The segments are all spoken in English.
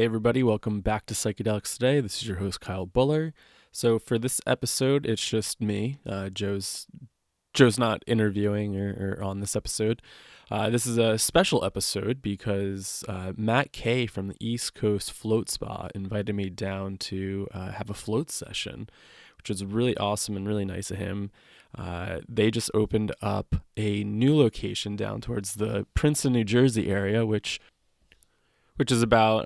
Hey everybody, welcome back to Psychedelics Today. This is your host Kyle Buller. So for this episode, it's just me. Joe's not interviewing or on this episode. This is a special episode because Matt K from the East Coast Float Spa invited me down to have a float session, which was really awesome and really nice of him. They just opened up a new location down towards the Princeton, New Jersey area, which is about,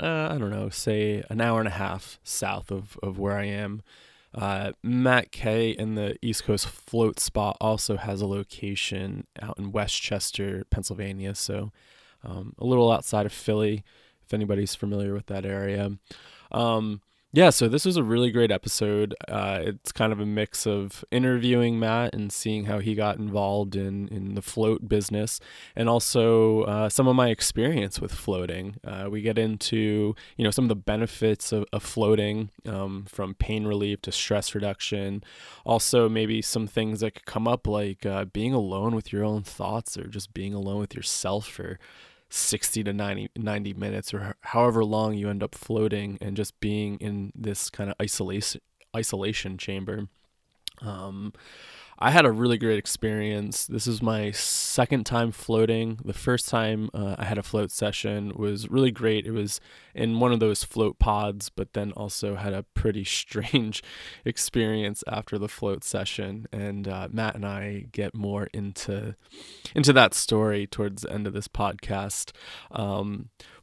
say an hour and a half south of where I am. Matt K and the East Coast Float Spa also has a location out in Westchester, Pennsylvania, so a little outside of Philly, if anybody's familiar with that area. So this was a really great episode. It's kind of a mix of interviewing Matt and seeing how he got involved in the float business, and also some of my experience with floating. We get into some of the benefits of floating, from pain relief to stress reduction. Also, maybe some things that could come up like being alone with your own thoughts, or just being alone with yourself for 60 to 90 minutes, or however long you end up floating, and just being in this kind of isolation chamber. I had a really great experience. This is my second time floating. The first time I had a float session was really great. It was in one of those float pods, but then also had a pretty strange experience after the float session. And Matt and I get more into that story towards the end of this podcast.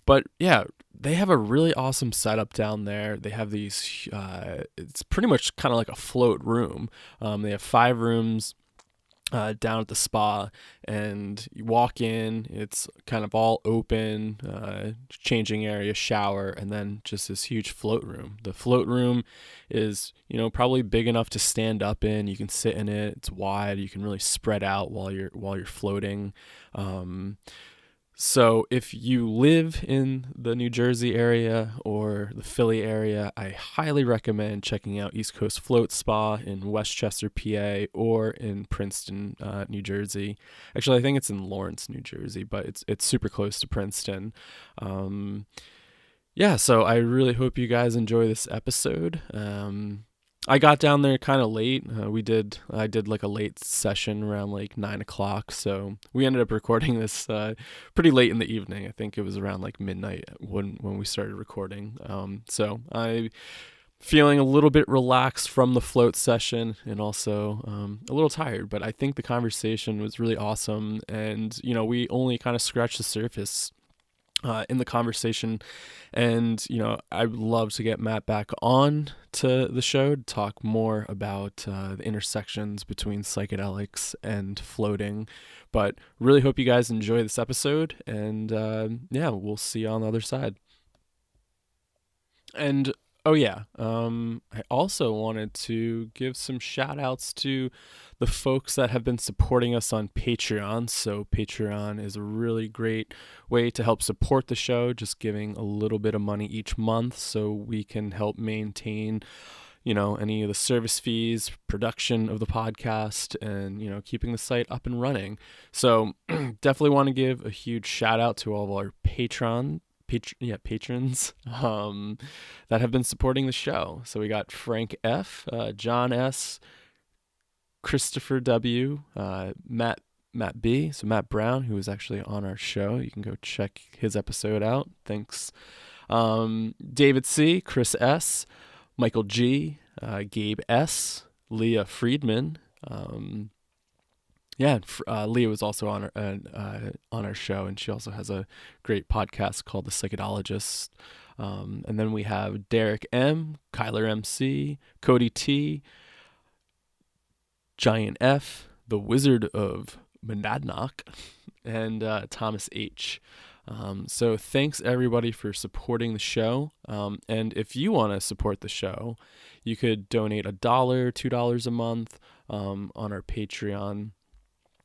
But yeah, they have a really awesome setup down there. They have these, it's pretty much kind of like a float room. They have 5 rooms down at the spa, and you walk in, it's kind of all open, changing area, shower, and then just this huge float room. The float room is, probably big enough to stand up in. You can sit in it. It's wide. You can really spread out while you're floating. So if you live in the New Jersey area or the Philly area, I highly recommend checking out East Coast Float Spa in Westchester, PA, or in Princeton, New Jersey. Actually, I think it's in Lawrence, New Jersey, but it's super close to Princeton. So I really hope you guys enjoy this episode. I got down there kind of late. I did like a late session around like 9:00. So we ended up recording this pretty late in the evening. I think it was around like midnight when we started recording. So I feeling a little bit relaxed from the float session, and also a little tired, but I think the conversation was really awesome. And, we only kind of scratched the surface in the conversation, and I'd love to get Matt back on to the show to talk more about the intersections between psychedelics and floating. But really hope you guys enjoy this episode, and we'll see you on the other side. And I also wanted to give some shout outs to the folks that have been supporting us on Patreon. So Patreon is a really great way to help support the show, just giving a little bit of money each month so we can help maintain, any of the service fees, production of the podcast, and, keeping the site up and running. So definitely want to give a huge shout out to all of our patrons that have been supporting the show. So we got Frank F, John S, Christopher W, Matt B, so Matt Brown, who was actually on our show. You can go check his episode out. Thanks. David C, Chris S, Michael G, Gabe S, Leah Friedman. Leah was also on our show, and she also has a great podcast called The Psychedologist. And then we have Derek M, Kyler MC, Cody T, Giant F, The Wizard of Monadnock, and Thomas H. So thanks everybody for supporting the show. And if you want to support the show, you could donate $1, $2 a month on our Patreon.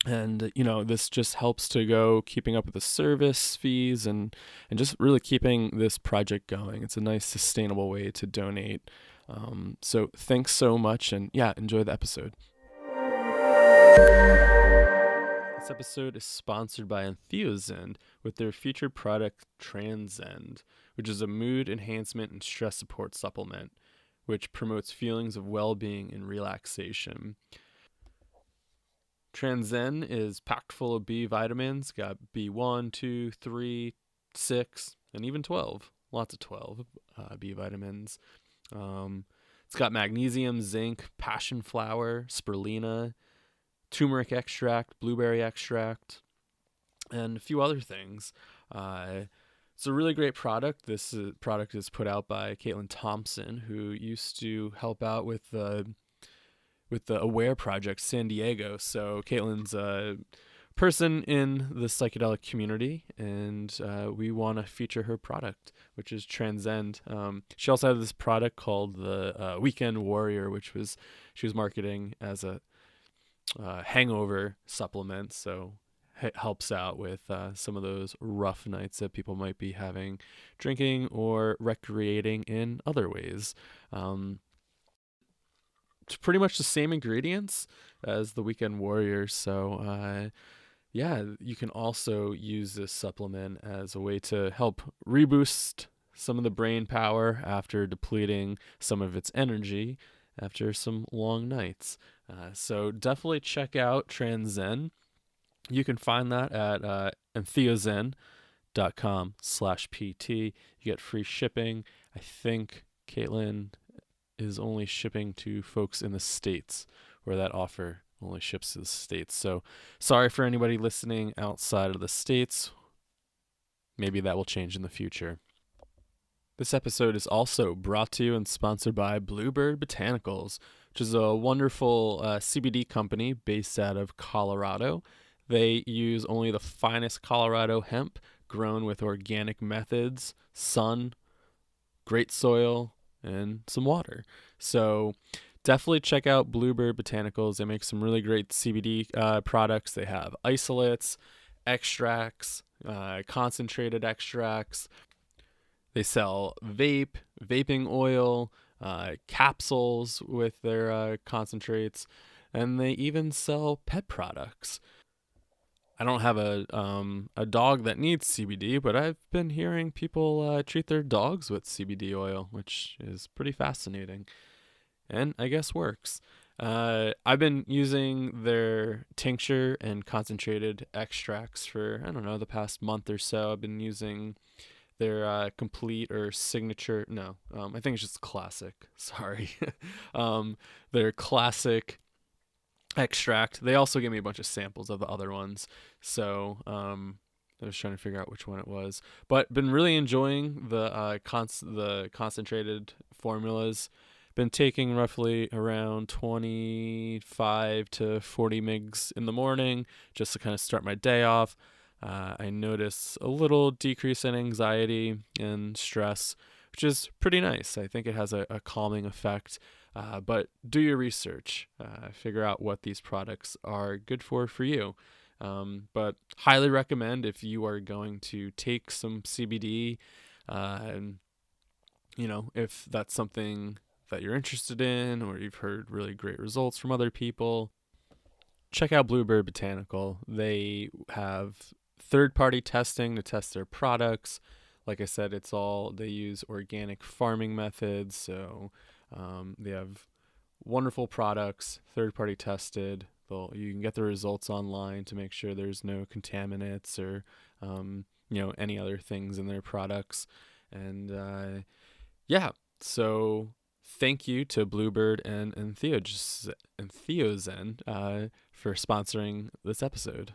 And, this just helps to go keeping up with the service fees and just really keeping this project going. It's a nice sustainable way to donate. So thanks so much, and enjoy the episode. This episode is sponsored by Entheozen with their featured product Transcend, which is a mood enhancement and stress support supplement, which promotes feelings of well-being and relaxation. Transcend is packed full of B vitamins, got B1, 2, 3, 6, and even 12. Lots of 12 B vitamins. It's got magnesium, zinc, passion flower, spirulina, turmeric extract, blueberry extract, and a few other things. It's a really great product. This product is put out by Caitlin Thompson, who used to help out with the Aware Project San Diego. So Caitlin's a person in the psychedelic community, and we want to feature her product, which is Transcend. She also had this product called the Weekend Warrior, which she was marketing as a hangover supplement, so it helps out with some of those rough nights that people might be having drinking or recreating in other ways. It's pretty much the same ingredients as the Weekend Warrior, so yeah, you can also use this supplement as a way to help reboost some of the brain power after depleting some of its energy after some long nights. So definitely check out Transcend. You can find that at entheozen.com/PT. You get free shipping. I think Caitlin is only shipping to folks in the States, where that offer only ships to the States. So sorry for anybody listening outside of the States. Maybe that will change in the future. This episode is also brought to you and sponsored by Bluebird Botanicals, which is a wonderful CBD company based out of Colorado. They use only the finest Colorado hemp grown with organic methods, sun, great soil, and some water. So definitely check out Bluebird Botanicals. They make some really great CBD products. They have isolates, extracts, concentrated extracts. They sell vaping oil, capsules with their concentrates, and they even sell pet products. I don't have a dog that needs CBD, but I've been hearing people treat their dogs with CBD oil, which is pretty fascinating, and I guess works. I've been using their tincture and concentrated extracts for, I don't know, the past month or so. I've been using their complete or signature, I think it's just classic, sorry. Their classic extract. They also gave me a bunch of samples of the other ones, so I was trying to figure out which one it was, but been really enjoying the concentrated formulas. Been taking roughly around 25 to 40 mgs in the morning just to kind of start my day off. I notice a little decrease in anxiety and stress, which is pretty nice. I think it has a calming effect. But do your research. Figure out what these products are good for you. But highly recommend if you are going to take some CBD, and if that's something that you're interested in or you've heard really great results from other people, check out Bluebird Botanical. They have third-party testing to test their products. Like I said, they use organic farming methods, so they have wonderful products, third-party tested. You can get the results online to make sure there's no contaminants or any other things in their products. And so thank you to Bluebird and Entheozen for sponsoring this episode.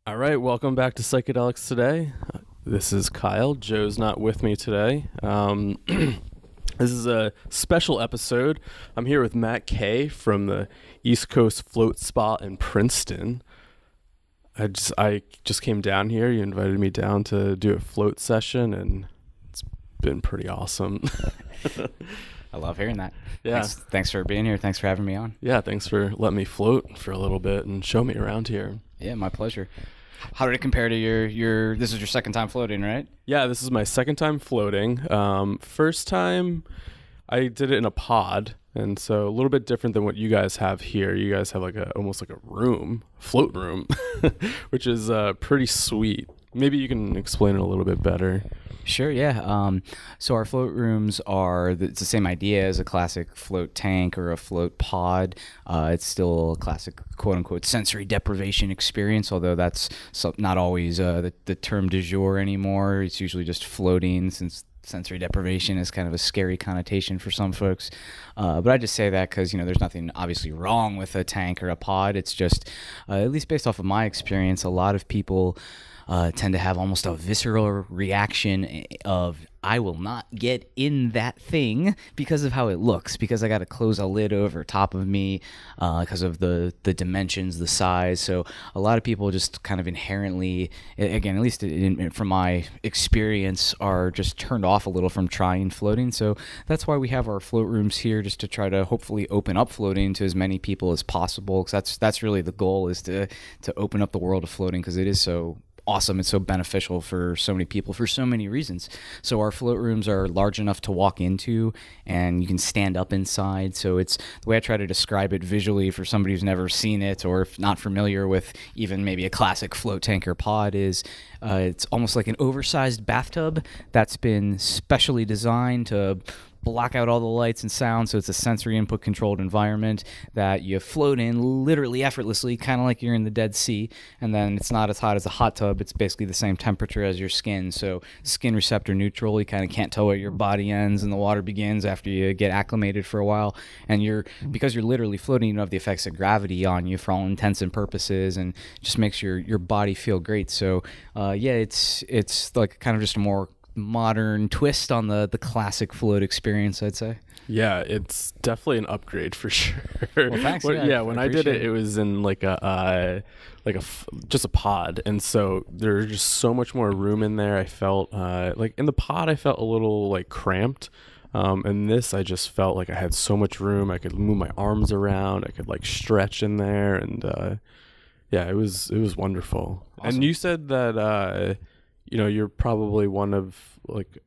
All right, welcome back to Psychedelics Today. This is Kyle. Joe's not with me today. This is a special episode. I'm here with Matt Kay from the East Coast Float Spa in Princeton. I just came down here. You invited me down to do a float session, and it's been pretty awesome. I love hearing that. Yeah. Thanks for being here. Thanks for having me on. Yeah, thanks for letting me float for a little bit and show me around here. Yeah, my pleasure. How did it compare to your this is your second time floating, right? Yeah, this is my second time floating. First time I did it in a pod. And so a little bit different than what you guys have here. You guys have like almost like a room, float room, which is pretty sweet. Maybe you can explain it a little bit better. Sure, yeah. So our float rooms it's the same idea as a classic float tank or a float pod. It's still a classic quote-unquote sensory deprivation experience, although that's not always the term du jour anymore. It's usually just floating, since sensory deprivation is kind of a scary connotation for some folks. But I just say that because, there's nothing obviously wrong with a tank or a pod. It's just, at least based off of my experience, a lot of people tend to have almost a visceral reaction of, I will not get in that thing because of how it looks, because I got to close a lid over top of me because of the dimensions, the size. So a lot of people just kind of inherently, again, at least from my experience, are just turned off a little from trying floating. So that's why we have our float rooms here, just to try to hopefully open up floating to as many people as possible. Because that's really the goal, is to open up the world of floating, because it is so awesome. It's so beneficial for so many people for so many reasons. So our float rooms are large enough to walk into, and you can stand up inside. So it's the way I try to describe it visually for somebody who's never seen it, or if not familiar with even maybe a classic float tank or pod, is it's almost like an oversized bathtub that's been specially designed to block out all the lights and sound, so it's a sensory input controlled environment that you float in literally effortlessly, kind of like you're in the Dead Sea. And then it's not as hot as a hot tub. It's basically the same temperature as your skin, so skin receptor neutral. You kind of can't tell where your body ends and the water begins after you get acclimated for a while. And because you're literally floating, you don't have the effects of gravity on you for all intents and purposes, and it just makes your body feel great. So it's like kind of just a more modern twist on the classic float experience, I'd say. Yeah, it's definitely an upgrade for sure. Well, thanks. When I did it was in like just a pod, and so there's just so much more room in there. I felt like in the pod I felt a little like cramped. And this, I just felt like I had so much room. I could move my arms around. I could like stretch in there, and it was wonderful. Awesome. And you said that you're probably one of like,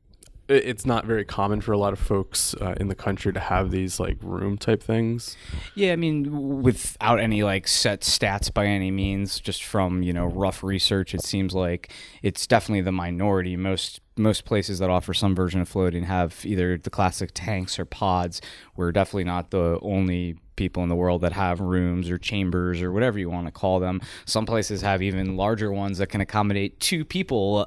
it's not very common for a lot of folks in the country to have these like room type things. Yeah, I mean, without any like set stats by any means, just from rough research, it seems like it's definitely the minority. Most places that offer some version of floating have either the classic tanks or pods. We're definitely not the only people in the world that have rooms or chambers or whatever you want to call them. Some places have even larger ones that can accommodate 2 people.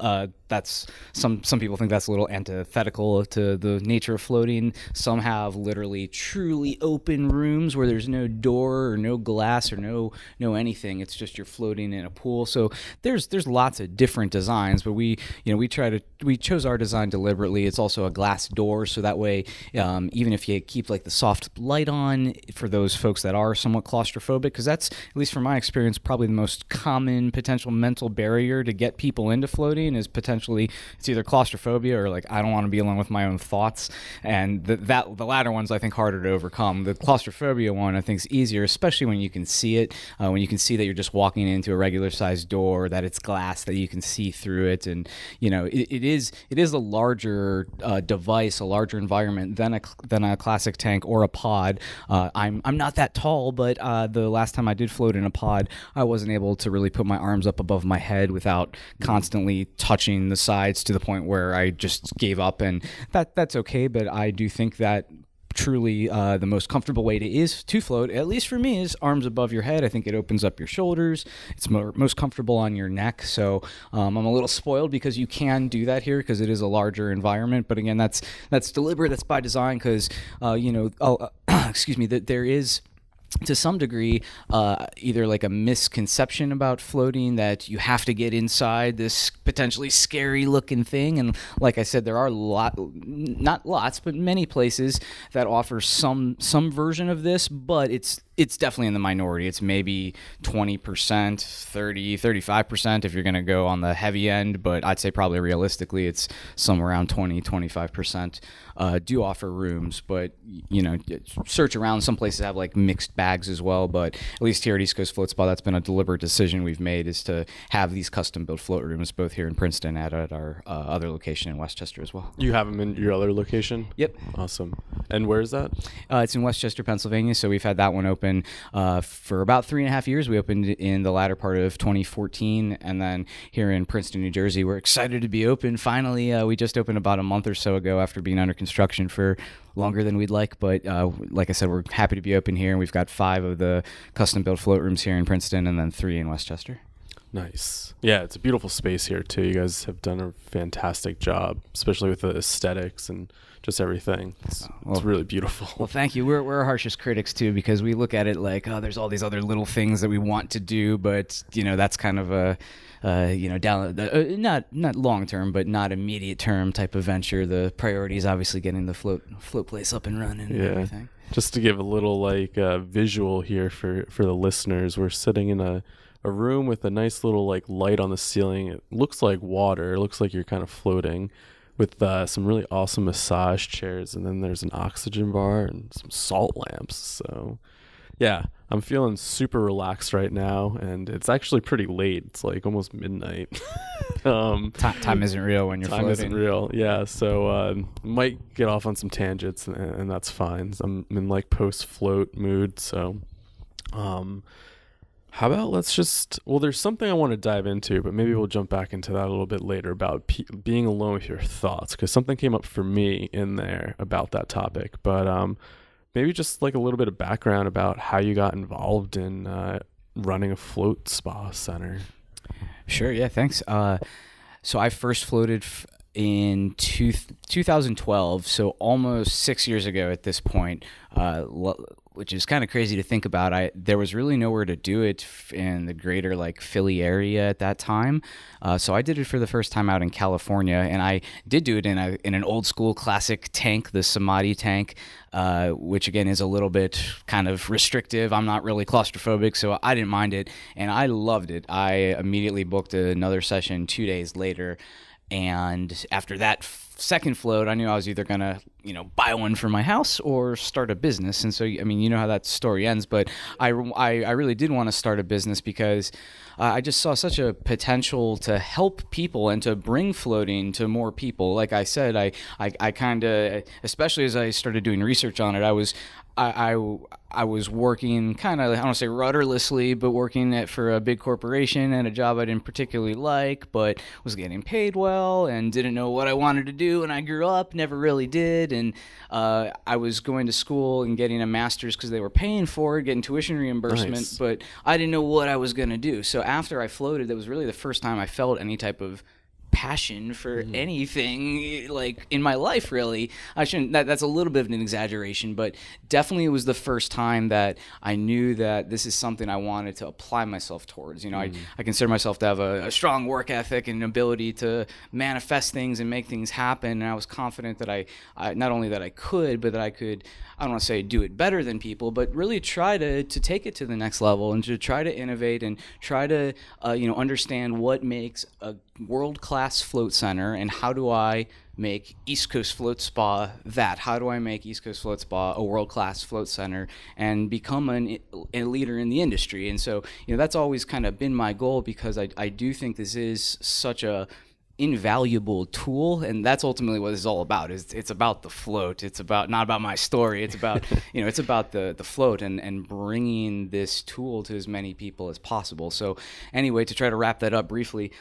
That's some people think that's a little antithetical to the nature of floating. Some have literally truly open rooms where there's no door or no glass or no anything. It's just you're floating in a pool. So there's lots of different designs, but we chose our design deliberately. It's also a glass door, so that way even if you keep like the soft light on for those folks that are somewhat claustrophobic, because that's, at least from my experience, probably the most common potential mental barrier to get people into floating, is potentially it's either claustrophobia or like, I don't want to be alone with my own thoughts. And the latter one's I think harder to overcome. The claustrophobia one I think is easier, especially when you can see it, when you can see that you're just walking into a regular sized door, that it's glass, that you can see through it. And it is a larger device, a larger environment than a classic tank or a pod. I'm not that tall, but the last time I did float in a pod, I wasn't able to really put my arms up above my head without constantly touching the sides to the point where I just gave up, and that's okay. But I do think that truly the most comfortable way to float, at least for me, is arms above your head. I think it opens up your shoulders. It's most comfortable on your neck. So I'm a little spoiled because you can do that here because it is a larger environment. But again, that's deliberate. That's by design because excuse me, that there is, to some degree, either like a misconception about floating, that you have to get inside this potentially scary looking thing. And like I said, there are not lots, but many places that offer some version of this, but it's definitely in the minority. It's maybe 20%, 30, 35% if you're going to go on the heavy end, but I'd say probably realistically it's somewhere around 20, 25% do offer rooms. But, search around. Some places have like mixed bags as well, but at least here at East Coast Float Spa, that's been a deliberate decision we've made, is to have these custom built float rooms both here in Princeton and at our other location in Westchester as well. You have them in your other location? Yep. Awesome. And where is that? It's in Westchester, Pennsylvania. So we've had that one open for about 3.5 years. We opened in the latter part of 2014, and then here in Princeton, New Jersey, we're excited to be open. Finally, we just opened about a month or so ago after being under construction for longer than we'd like. But like I said, we're happy to be open here, and we've got 5 of the custom-built float rooms here in Princeton, and then 3 in Westchester. Nice. Yeah, it's a beautiful space here too. You guys have done a fantastic job, especially with the aesthetics and just everything. It's really beautiful. Well, thank you. We're our harshest critics too, because we look at it like, oh, there's all these other little things that we want to do, but that's kind of a down not long term, but not immediate term type of venture. The priority is obviously getting the float place up and running and everything. Just to give a little visual here for the listeners, we're sitting in a room with a nice little light on the ceiling. It looks like water. It looks like you're kind of floating, with some really awesome massage chairs, and then there's an oxygen bar and some salt lamps. So yeah, I'm feeling super relaxed right now, and it's actually pretty late. It's like almost midnight. Time isn't real when you're floating. Time isn't real, yeah. So might get off on some tangents, and that's fine. I'm in post float mood. So how about there's something I want to dive into, but maybe we'll jump back into that a little bit later about being alone with your thoughts, because something came up for me in there about that topic. But maybe just a little bit of background about how you got involved in running a float spa center. Sure, yeah, thanks. So I first floated in 2012, so almost 6 years ago at this point, which is kind of crazy to think about. There was really nowhere to do it in the greater Philly area at that time, so I did it for the first time out in California, and I did do it in an old school classic tank, the Samadhi tank, which again is a little bit kind of restrictive. I'm not really claustrophobic, so I didn't mind it, and I loved it. I immediately booked another session 2 days later. And after that second float, I knew I was either going to, buy one for my house or start a business. And so, you know how that story ends, but I really did want to start a business because I just saw such a potential to help people and to bring floating to more people. Like I said, I kind of, especially as I started doing research on it, I was working kind of, I don't want to say rudderlessly, but working for a big corporation and a job I didn't particularly like, but was getting paid well and didn't know what I wanted to do. And I grew up, never really did. And I was going to school and getting a master's because they were paying for it, getting tuition reimbursement, Nice. but I didn't know what I was going to do. So after I floated, that was really the first time I felt any type of passion for anything in my life, really. I shouldn't, that's a little bit of an exaggeration, but definitely it was the first time that I knew that this is something I wanted to apply myself towards. I consider myself to have a strong work ethic and an ability to manifest things and make things happen, and I was confident that I not only that I could, but that I could, I don't want to say do it better than people, but really try to take it to the next level and to try to innovate and try to understand what makes a world-class float center, and how do I make East Coast Float Spa that? How do I make East Coast Float Spa a world-class float center and become a leader in the industry? And so, that's always kind of been my goal, because I do think this is such a invaluable tool, and that's ultimately what it's all about. It's about the float. It's about, not about my story. It's about it's about the float and bringing this tool to as many people as possible. So anyway, to try to wrap that up briefly,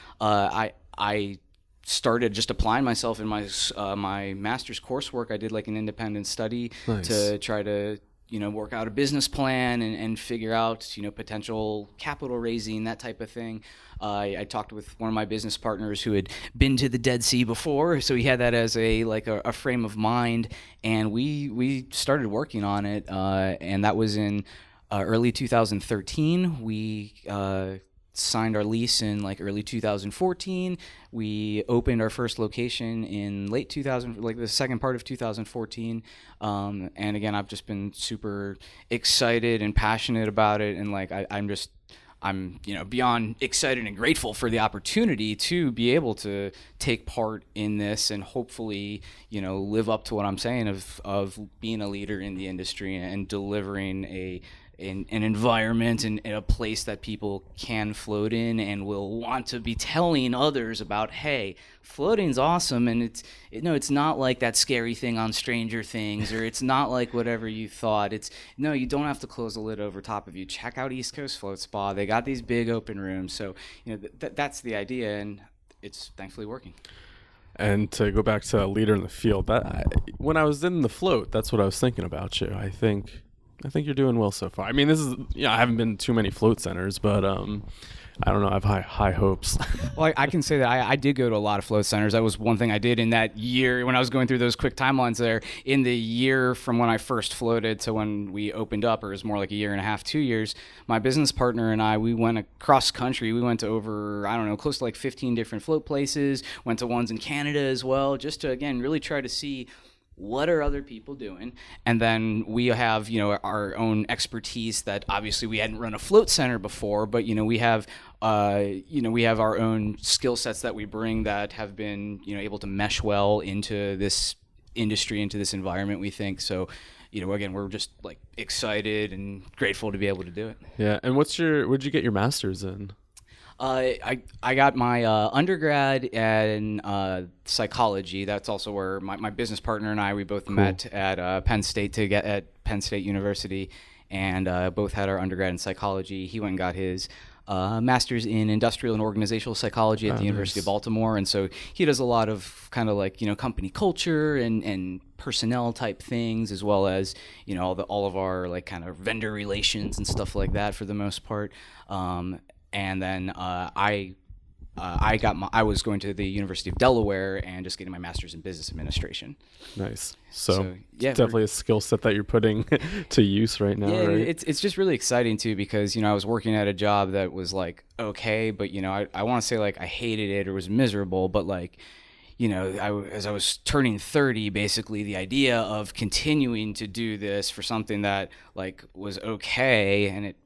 I started just applying myself in my master's coursework. I did an independent study. Nice. To try to work out a business plan and figure out, potential capital raising, that type of thing. I talked with one of my business partners who had been to the Dead Sea before, so he had that as a frame of mind, and we started working on it, and that was in early 2013. We signed our lease in early 2014. We opened our first location in late 2000, the second part of 2014. And again, I've just been super excited and passionate about it. And I'm beyond excited and grateful for the opportunity to be able to take part in this and hopefully, live up to what I'm saying of being a leader in the industry and delivering a an environment and a place that people can float in and will want to be telling others about, hey, floating's awesome, and it's not like that scary thing on Stranger Things, or it's not like whatever you thought. No, you don't have to close the lid over top of you. Check out East Coast Float Spa. They got these big open rooms, so that's the idea, and it's thankfully working. And to go back to a leader in the field, when I was in the float, that's what I was thinking about you. I think you're doing well so far. I mean, this is, I haven't been to too many float centers, but I don't know. I have high hopes. Well, I can say that I did go to a lot of float centers. That was one thing I did in that year when I was going through those quick timelines there. In the year from when I first floated to when we opened up, or it was more like a year and a half, 2 years, my business partner and I, we went across country. We went to over, I don't know, close to like 15 different float places, went to ones in Canada as well, just to, again, really try to see what are other people doing. And then we have, our own expertise that obviously we hadn't run a float center before, but, we have our own skill sets that we bring that have been, able to mesh well into this industry, into this environment, we think. So, again, we're just like excited and grateful to be able to do it. Yeah. And where'd you get your master's in? I got my undergrad in psychology. That's also where my business partner and I, we both met at Penn State at Penn State University, and both had our undergrad in psychology. He went and got his master's in industrial and organizational psychology at the University of Baltimore, and so he does a lot of kind of like company culture and personnel type things, as well as all of our like kind of vendor relations and stuff like that for the most part. And then I was going to the University of Delaware and just getting my master's in business administration. Nice. So yeah, definitely a skill set that you're putting to use right now. Yeah, right? It's just really exciting too, because I was working at a job that was like okay, but I want to say like I hated it or was miserable, but like as I was turning 30, basically the idea of continuing to do this for something that like was okay, and it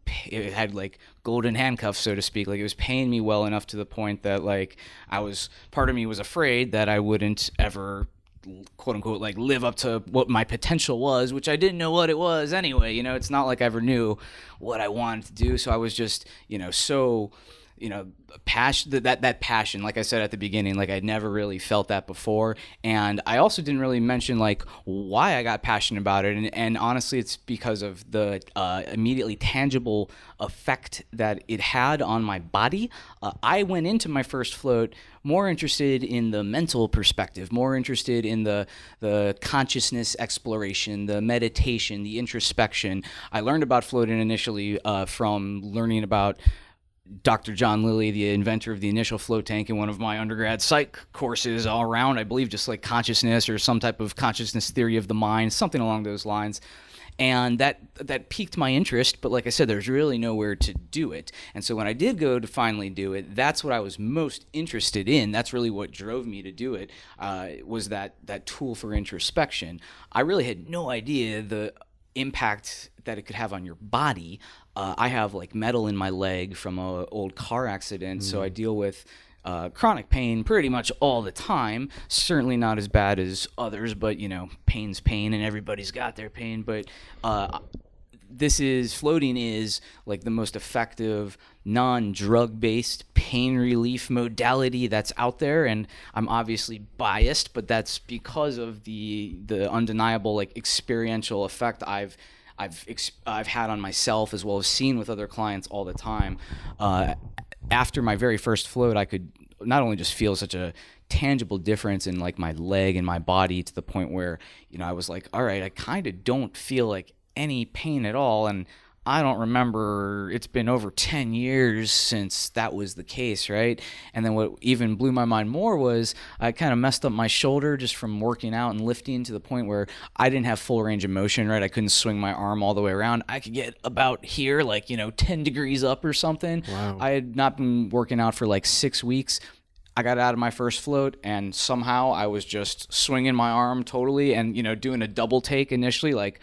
had like golden handcuffs, so to speak. Like it was paying me well enough to the point that like part of me was afraid that I wouldn't ever, quote unquote, like live up to what my potential was, which I didn't know what it was anyway. It's not like I ever knew what I wanted to do. So I was just, so passion, that passion, like I said at the beginning, like I'd never really felt that before. And I also didn't really mention like why I got passionate about it. And honestly, it's because of the immediately tangible effect that it had on my body. I went into my first float more interested in the mental perspective, more interested in the consciousness exploration, the meditation, the introspection. I learned about floating initially from learning about Dr. John Lilly, the inventor of the initial float tank, in one of my undergrad psych courses all around, I believe just like consciousness or some type of consciousness theory of the mind, something along those lines. And that piqued my interest, but like I said, there's really nowhere to do it. And so when I did go to finally do it, that's what I was most interested in. That's really what drove me to do it, was that tool for introspection. I really had no idea the impact that it could have on your body. I have like metal in my leg from an old car accident, so I deal with chronic pain pretty much all the time. Certainly not as bad as others, but pain's pain, and everybody's got their pain. But floating is like the most effective non-drug based pain relief modality that's out there, and I'm obviously biased, but that's because of the undeniable like experiential effect I've had on myself, as well as seen with other clients all the time. After my very first float, I could not only just feel such a tangible difference in like my leg and my body, to the point where I was like, all right, I kind of don't feel like any pain at all. And I don't remember, it's been over 10 years since that was the case, right? And then what even blew my mind more was I kind of messed up my shoulder just from working out and lifting, to the point where I didn't have full range of motion, right? I couldn't swing my arm all the way around. I could get about here, like, 10 degrees up or something. Wow. I had not been working out for like 6 weeks. I got out of my first float, and somehow I was just swinging my arm totally and, doing a double take initially, like,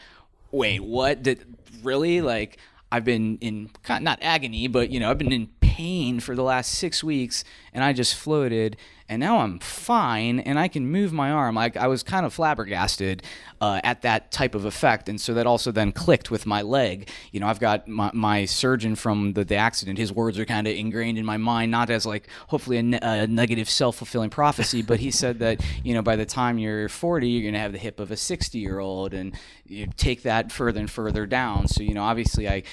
wait, what? Really? Like, I've been in, not agony, but, I've been in pain for the last 6 weeks, and I just floated, and now I'm fine and I can move my arm. Like, I was kind of flabbergasted at that type of effect, and so that also then clicked with my leg. I've got my surgeon from the accident. His words are kind of ingrained in my mind, not as like hopefully a negative self-fulfilling prophecy, but he said that by the time you're 40, you're going to have the hip of a 60-year-old, and you take that further and further down. So obviously I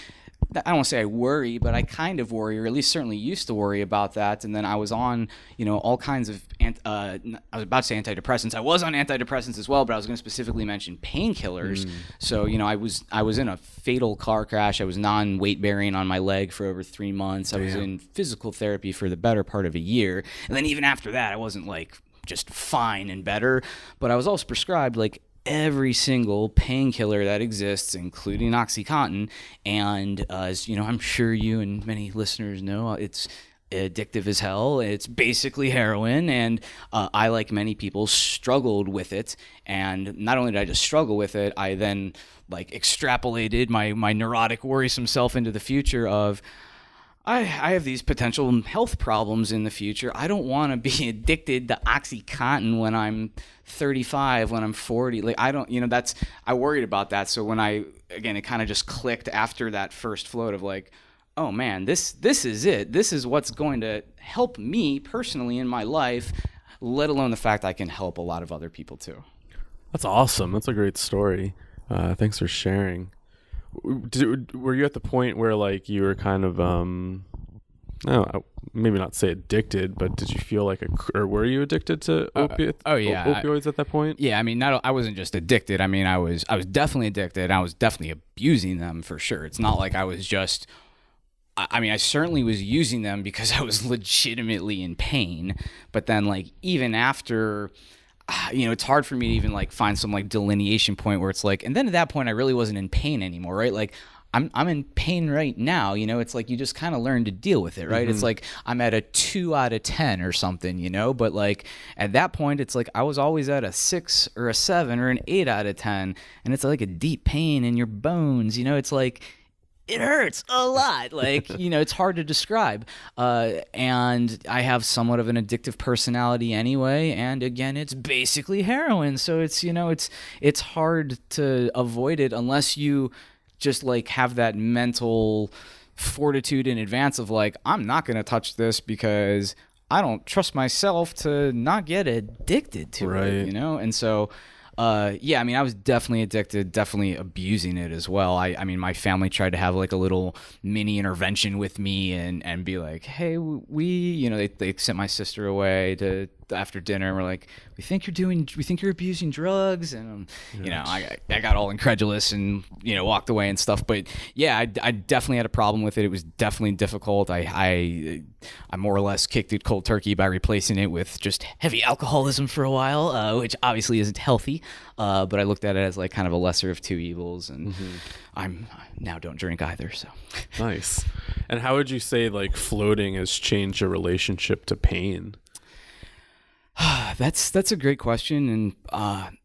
don't want to say I worry, but I kind of worry, or at least certainly used to worry about that. And then I was on, all kinds of, I was about to say antidepressants. I was on antidepressants as well, but I was going to specifically mention painkillers. So, I was in a fatal car crash. I was non-weight bearing on my leg for over 3 months. I was in physical therapy for the better part of a year. And then even after that, I wasn't like just fine and better, but I was also prescribed like every single painkiller that exists, including OxyContin. And as I'm sure you and many listeners know, it's addictive as hell. It's basically heroin, and I, like many people, struggled with it. And not only did I just struggle with it, I then like extrapolated my neurotic, worrisome self into the future of, I have these potential health problems in the future. I don't want to be addicted to OxyContin when I'm 35, when I'm 40. Like, I don't, I worried about that. So when it kind of just clicked after that first float of like, oh man, this is it. This is what's going to help me personally in my life, let alone the fact I can help a lot of other people too. That's awesome. That's a great story. Thanks for sharing. Were you at the point where like you were kind of maybe not say addicted, but did you feel like or were you addicted to opioids at that point? Yeah, I mean, I wasn't just addicted. I mean, I was definitely addicted. I was definitely abusing them for sure. It's not like I was just, I mean, I certainly was using them because I was legitimately in pain. But then like even after, it's hard for me to even like find some like delineation point where it's like, and then at that point I really wasn't in pain anymore, right? Like I'm in pain right now, it's like you just kind of learn to deal with it, right? It's like I'm at a 2 out of 10 or something, but like at that point it's like I was always at a 6 or a 7 or an 8 out of 10, and it's like a deep pain in your bones, it's like it hurts a lot. Like, it's hard to describe. And I have somewhat of an addictive personality anyway. And again, it's basically heroin. So it's, it's hard to avoid it unless you just like have that mental fortitude in advance of like, I'm not going to touch this because I don't trust myself to not get addicted to it, And so, I mean, I was definitely addicted, definitely abusing it as well. I mean, my family tried to have like a little mini intervention with me and be like, hey, they sent my sister away after dinner. And we're like, we think you're abusing drugs. And, I got all incredulous and, walked away and stuff. But yeah, I definitely had a problem with it. It was definitely difficult. I more or less kicked it cold turkey by replacing it with just heavy alcoholism for a while, which obviously isn't healthy. But I looked at it as like kind of a lesser of two evils, and I'm now don't drink either. So nice. And how would you say like floating has changed your relationship to pain? That's a great question, and I'm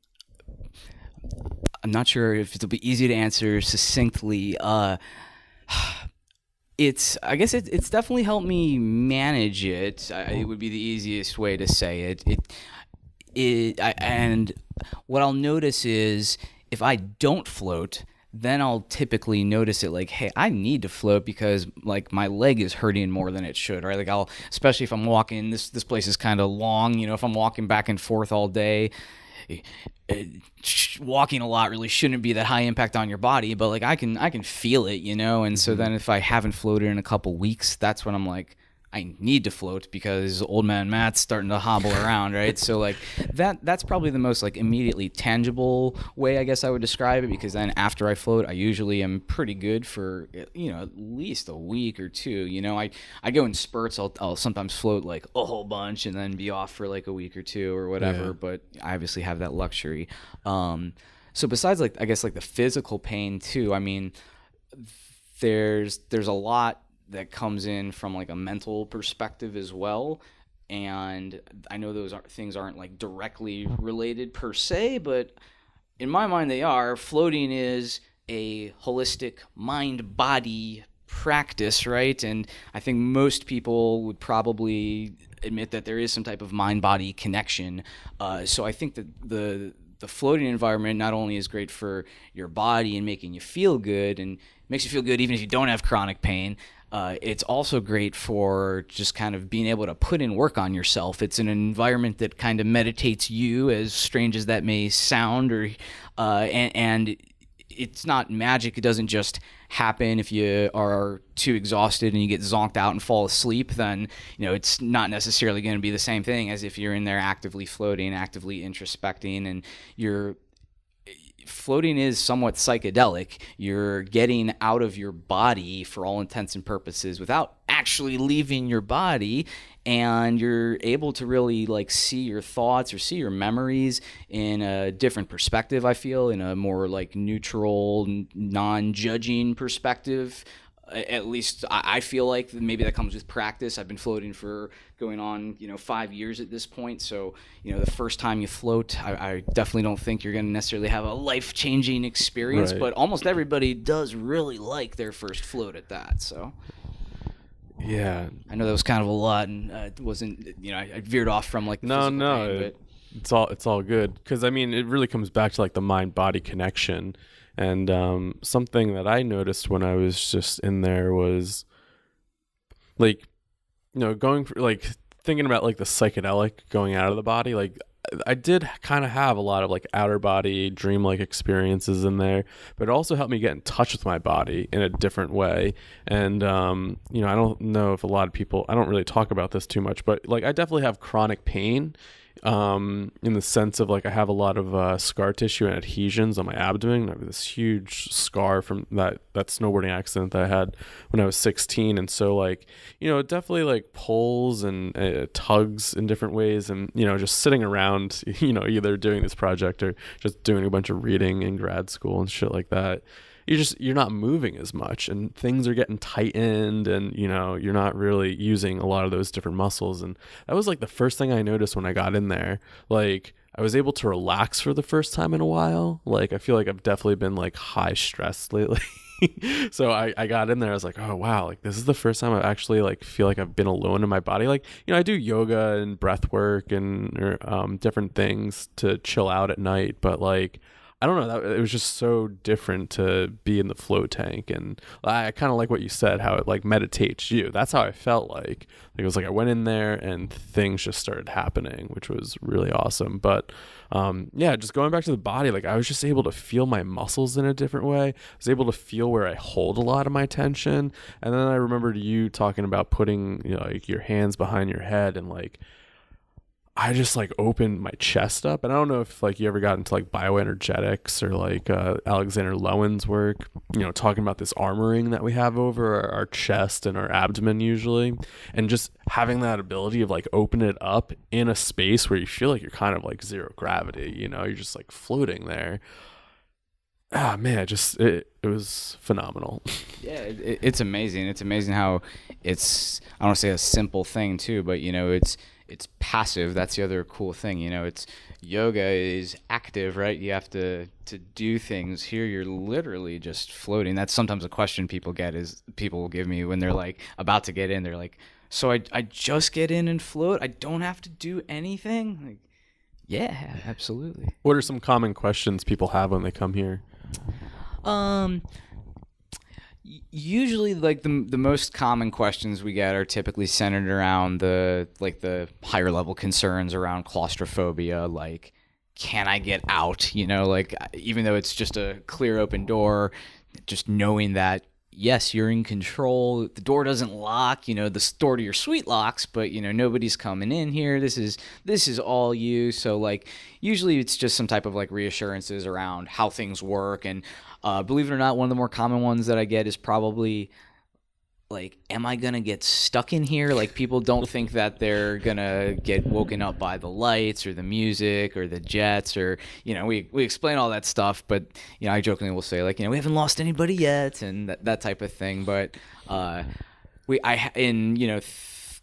not sure if it'll be easy to answer succinctly. I guess it's definitely helped me manage it. It would be the easiest way to say it. And what I'll notice is if I don't float, then I'll typically notice it like, hey, I need to float because like my leg is hurting more than it should, right? Like especially if I'm walking, this place is kind of long, if I'm walking back and forth all day, walking a lot really shouldn't be that high impact on your body, but like I can feel it, and so then if I haven't floated in a couple weeks, that's when I'm like, I need to float because old man Matt's starting to hobble around, right? So like that's probably the most like immediately tangible way I guess I would describe it, because then after I float, I usually am pretty good for at least a week or two. I go in spurts. I'll sometimes float like a whole bunch and then be off for like a week or two or whatever. Yeah. But I obviously have that luxury. So besides like I guess like the physical pain too, I mean, there's a lot that comes in from like a mental perspective as well, and I know those things aren't like directly related per se, but in my mind they are. Floating is a holistic mind-body practice, right? And I think most people would probably admit that there is some type of mind-body connection. So I think that the floating environment not only is great for your body and making you feel good, and makes you feel good even if you don't have chronic pain, it's also great for just kind of being able to put in work on yourself. It's an environment that kind of meditates you, as strange as that may sound, and it's not magic. It doesn't just happen. If you are too exhausted and you get zonked out and fall asleep, then it's not necessarily going to be the same thing as if you're in there actively floating, actively introspecting, and you're floating is somewhat psychedelic. You're getting out of your body for all intents and purposes without actually leaving your body, and you're able to really see your thoughts or see your memories in a different perspective. I feel in a more neutral, non-judging perspective. At least I feel like maybe that comes with practice. I've been floating for going on 5 years at this point. So the first time you float, I definitely don't think you're going to necessarily have a life-changing experience. Right. But almost everybody does really like their first float at that. So Yeah. I know that was kind of a lot, and it wasn't. I veered off from the No, physical pain, but it's all good, because I mean it really comes back to the mind-body connection. And something that I noticed when I was just in there was going for, thinking about the psychedelic going out of the body. I did kind of have a lot of outer body dreamlike experiences in there, but it also helped me get in touch with my body in a different way. And I don't know if a lot of people, I don't really talk about this too much, but I definitely have chronic pain, in the sense of I have a lot of scar tissue and adhesions on my abdomen. I have this huge scar from that snowboarding accident that I had when I was 16, and so it definitely pulls and tugs in different ways. And just sitting around, either doing this project or just doing a bunch of reading in grad school and shit like that, you're not moving as much, and things are getting tightened, and you're not really using a lot of those different muscles. And that was the first thing I noticed when I got in there. I was able to relax for the first time in a while. I feel I've definitely been high stress lately. So I got in there, I was oh wow, this is the first time I actually feel I've been alone in my body. I do yoga and breath work and different things to chill out at night, but I don't know, it was just so different to be in the float tank. And I kind of like what you said, how it meditates you. That's how I felt like. It was I went in there and things just started happening, which was really awesome. But yeah, just going back to the body, I was just able to feel my muscles in a different way. I was able to feel where I hold a lot of my tension. And then I remembered you talking about putting your hands behind your head, and I just opened my chest up. And I don't know if you ever got into bioenergetics or Alexander Lowen's work, talking about this armoring that we have over our chest and our abdomen usually, and just having that ability of open it up in a space where you feel you're kind of zero gravity, you're just floating there. Ah man, it was phenomenal. Yeah, it's amazing. It's amazing how it's, I don't want to say a simple thing too, but it's passive. That's the other cool thing. It's yoga is active, right? You have to do things. Here you're literally just floating. That's sometimes a question people get, is people will give me when they're about to get in. They're so I just get in and float? I don't have to do anything? Yeah, absolutely. What are some common questions people have when they come here? Usually the most common questions we get are typically centered around the higher level concerns around claustrophobia, can I get out? Even though it's just a clear open door, just knowing that yes, you're in control. The door doesn't lock, the door to your suite locks, but nobody's coming in here. This is all you. So usually it's just some type of reassurances around how things work. And believe it or not, one of the more common ones that I get is probably am I gonna get stuck in here? People don't think that they're gonna get woken up by the lights or the music or the jets, or we explain all that stuff, but I jokingly will say we haven't lost anybody yet, and that type of thing. But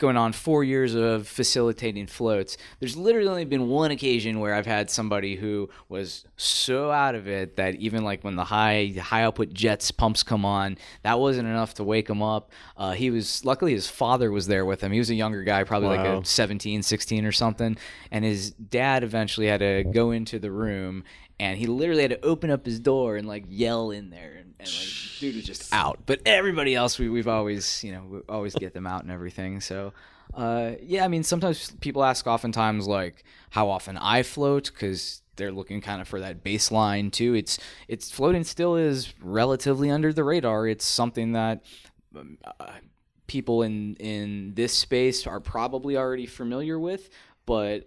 going on 4 years of facilitating floats, there's literally only been one occasion where I've had somebody who was so out of it that even like when the high output jets pumps come on, that wasn't enough to wake him up. Luckily his father was there with him. He was a younger guy, probably like a 17, 16 or something. And his dad eventually had to go into the room, and he literally had to open up his door and like yell in there, and like dude was just out. But everybody else, we've always, we always get them out and everything. So yeah, I mean, sometimes people ask oftentimes like how often I float, because they're looking kind of for that baseline too. It's floating still is relatively under the radar. It's something that people in this space are probably already familiar with, but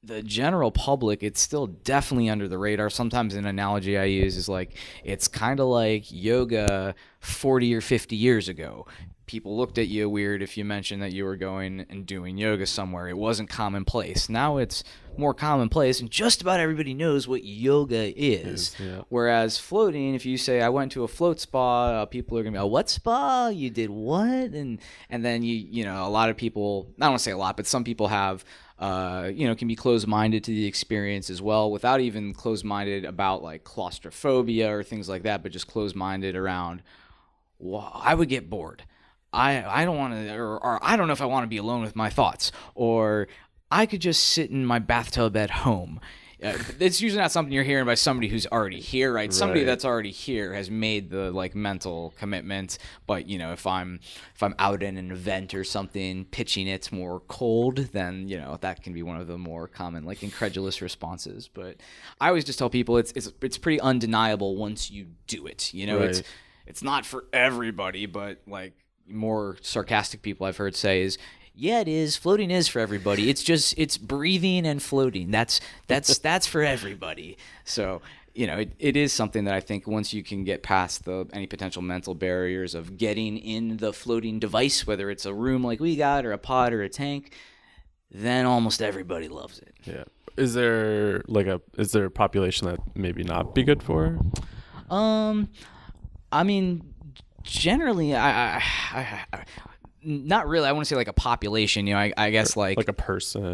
the general public, it's still definitely under the radar. Sometimes an analogy I use is like, it's kind of like yoga 40 or 50 years ago. People looked at you weird if you mentioned that you were going and doing yoga somewhere. It wasn't commonplace. Now it's more commonplace, and just about everybody knows what yoga is. Yeah. Whereas floating, if you say, I went to a float spa, people are going to be, oh, what spa? You did what? And then a lot of people, I don't want to say a lot, but some people have can be closed-minded to the experience as well, without even closed-minded about like claustrophobia or things like that, but just closed-minded around, well, I would get bored. I don't want to, or I don't know if I want to be alone with my thoughts, or I could just sit in my bathtub at home. It's usually not something you're hearing by somebody who's already here, right? Somebody that's already here has made the like mental commitment. But if I'm out in an event or something, pitching it's more cold, then that can be one of the more common like incredulous responses. But I always just tell people it's pretty undeniable once you do it. It's not for everybody, but like more sarcastic people I've heard say is, yeah, it is. Floating is for everybody. It's breathing and floating. That's for everybody. So, it is something that I think once you can get past any potential mental barriers of getting in the floating device, whether it's a room like we got or a pod or a tank, then almost everybody loves it. Yeah. Is there a population that maybe not be good for? I mean, generally, I not really. I want to say like a population. I guess like a person,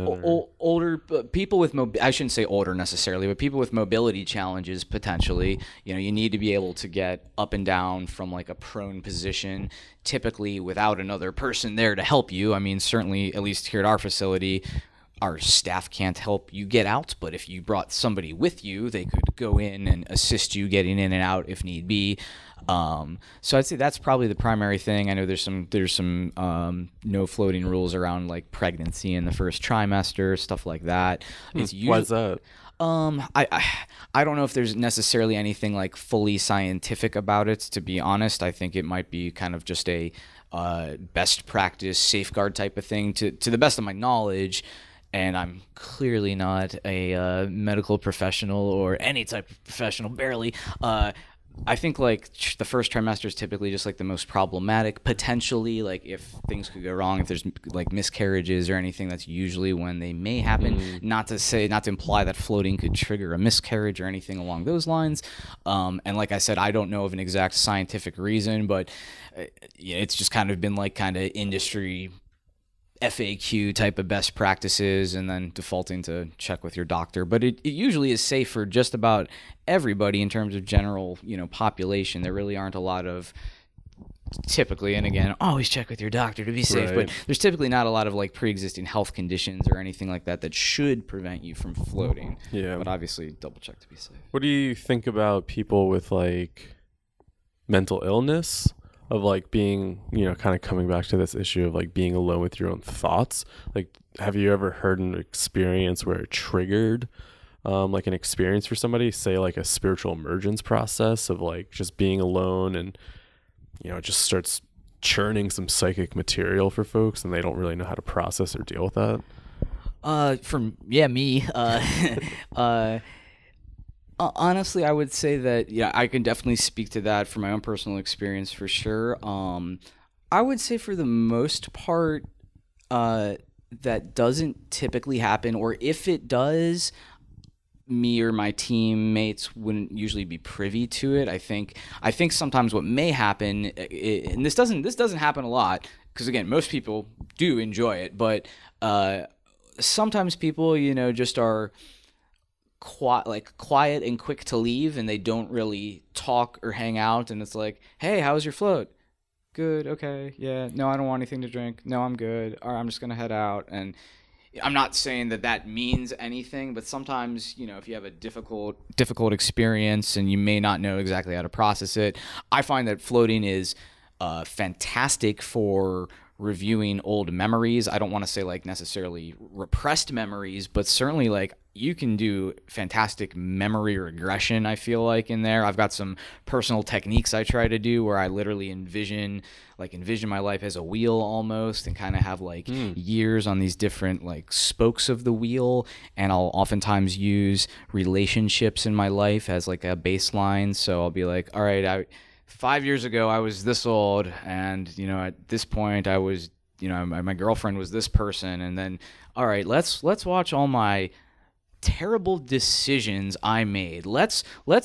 older people with I shouldn't say older necessarily, but people with mobility challenges potentially. You need to be able to get up and down from like a prone position, typically without another person there to help you. I mean, certainly, at least here at our facility, our staff can't help you get out, but if you brought somebody with you, they could go in and assist you getting in and out if need be. So I'd say that's probably the primary thing. I know there's some no floating rules around like pregnancy in the first trimester, stuff like that. Why's that? I don't know if there's necessarily anything like fully scientific about it, to be honest. I think it might be kind of just a best practice safeguard type of thing to the best of my knowledge. And I'm clearly not a medical professional or any type of professional, barely. I think like the first trimester is typically just like the most problematic, potentially, like if things could go wrong, if there's like miscarriages or anything, that's usually when they may happen. Not to imply that floating could trigger a miscarriage or anything along those lines. And like I said, I don't know of an exact scientific reason, but it's just kind of been like kind of industry FAQ type of best practices, and then defaulting to check with your doctor. But it usually is safe for just about everybody in terms of general, population. There really aren't a lot of typically, and again, always check with your doctor to be safe, but there's typically not a lot of like pre-existing health conditions or anything like that should prevent you from floating. Yeah. But obviously double check to be safe. What do you think about people with like mental illness? Of like being, kind of coming back to this issue of like being alone with your own thoughts. Like, have you ever heard an experience where it triggered like an experience for somebody, say like a spiritual emergence process of like just being alone, and it just starts churning some psychic material for folks and they don't really know how to process or deal with that? Me. Honestly, I would say that, I can definitely speak to that from my own personal experience for sure. I would say for the most part, that doesn't typically happen, or if it does, me or my teammates wouldn't usually be privy to it. I think sometimes what may happen, and this doesn't happen a lot, because again, most people do enjoy it, but sometimes people, just are quiet and quick to leave, and they don't really talk or hang out, and it's like, hey, how was your float? Good, okay, yeah, no, I don't want anything to drink, no, I'm good, all right, I'm just gonna head out. And I'm not saying that means anything, but sometimes, if you have a difficult experience and you may not know exactly how to process it, I find that floating is fantastic for reviewing old memories. I don't want to say like necessarily repressed memories, but certainly like you can do fantastic memory regression, I feel like, in there. I've got some personal techniques I try to do where I literally envision my life as a wheel almost, and kind of have like years on these different like spokes of the wheel. And I'll oftentimes use relationships in my life as like a baseline. So I'll be like, all right, 5 years ago I was this old, and at this point I was, my girlfriend was this person, and then all right, let's watch all my terrible decisions I made. Let's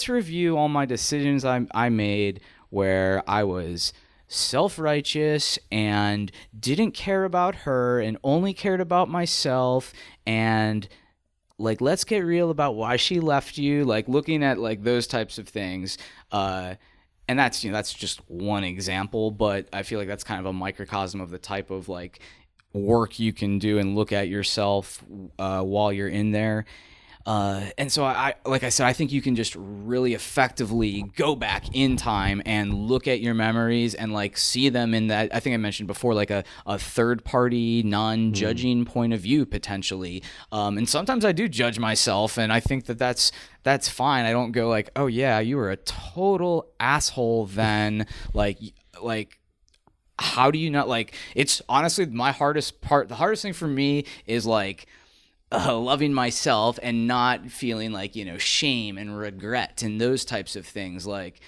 review all my decisions I made where I was self-righteous and didn't care about her and only cared about myself, and like, let's get real about why she left you, like looking at like those types of things. And that's just one example, but I feel like that's kind of a microcosm of the type of like work you can do and look at yourself while you're in there. And so like I said, I think you can just really effectively go back in time and look at your memories and like see them in that, I think I mentioned before, like a third party, non-judging point of view potentially. And sometimes I do judge myself, and I think that's fine. I don't go like, oh yeah, you were a total asshole then. like, how do you not, like, it's honestly the hardest thing for me is like, loving myself and not feeling like, shame and regret and those types of things. Like,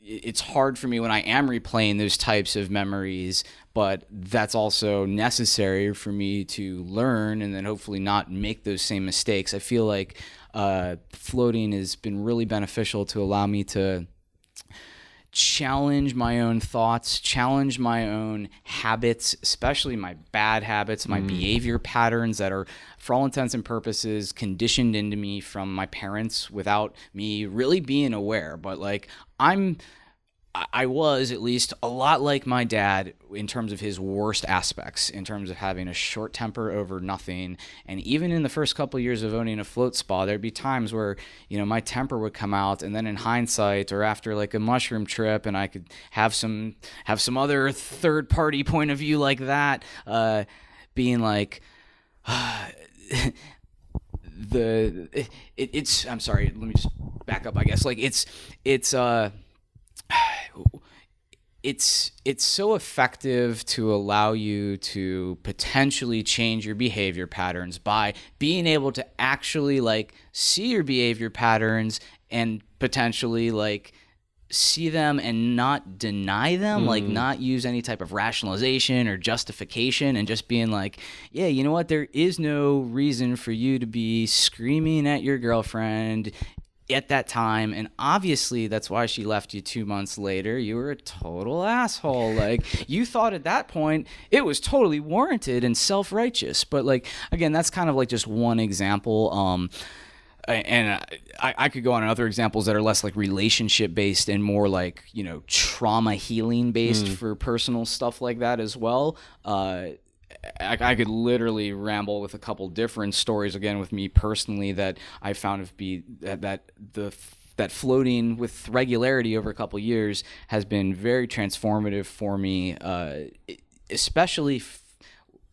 it's hard for me when I am replaying those types of memories, but that's also necessary for me to learn and then hopefully not make those same mistakes. I feel like floating has been really beneficial to allow me to challenge my own thoughts, challenge my own habits, especially my bad habits, my behavior patterns that are, for all intents and purposes, conditioned into me from my parents without me really being aware. But like, I was at least a lot like my dad in terms of his worst aspects, in terms of having a short temper over nothing. And even in the first couple of years of owning a float spa, there'd be times where, my temper would come out, and then in hindsight or after like a mushroom trip, and I could have some other third party point of view like that, being like, it's I'm sorry, let me just back up, I guess. Like it's so effective to allow you to potentially change your behavior patterns by being able to actually like see your behavior patterns and potentially like see them and not deny them, like not use any type of rationalization or justification, and just being like, yeah, you know what, there is no reason for you to be screaming at your girlfriend at that time, and obviously that's why she left you 2 months later. You were a total asshole. Like, you thought at that point it was totally warranted and self-righteous. But like, again, that's kind of like just one example. And I could go on other examples that are less like relationship based and more like, trauma healing based for personal stuff like that as well. I could literally ramble with a couple different stories, again, with me personally, that I found to be that floating with regularity over a couple years has been very transformative for me, especially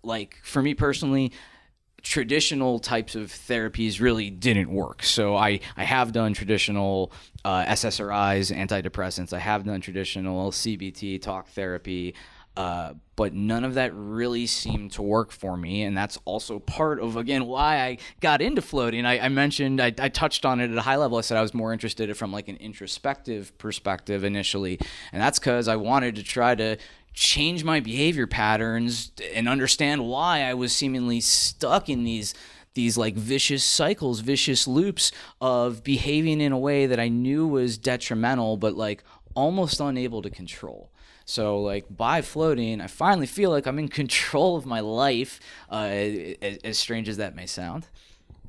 like for me personally. Traditional types of therapies really didn't work. So I have done traditional SSRIs, antidepressants. I have done traditional CBT, talk therapy, but none of that really seemed to work for me. And that's also part of, again, why I got into floating. I mentioned, I touched on it at a high level. I said I was more interested from like an introspective perspective initially. And that's because I wanted to try to change my behavior patterns and understand why I was seemingly stuck in these these like vicious cycles, vicious loops of behaving in a way that I knew was detrimental, but like almost unable to control. So like by floating, I finally feel like I'm in control of my life, as strange as that may sound.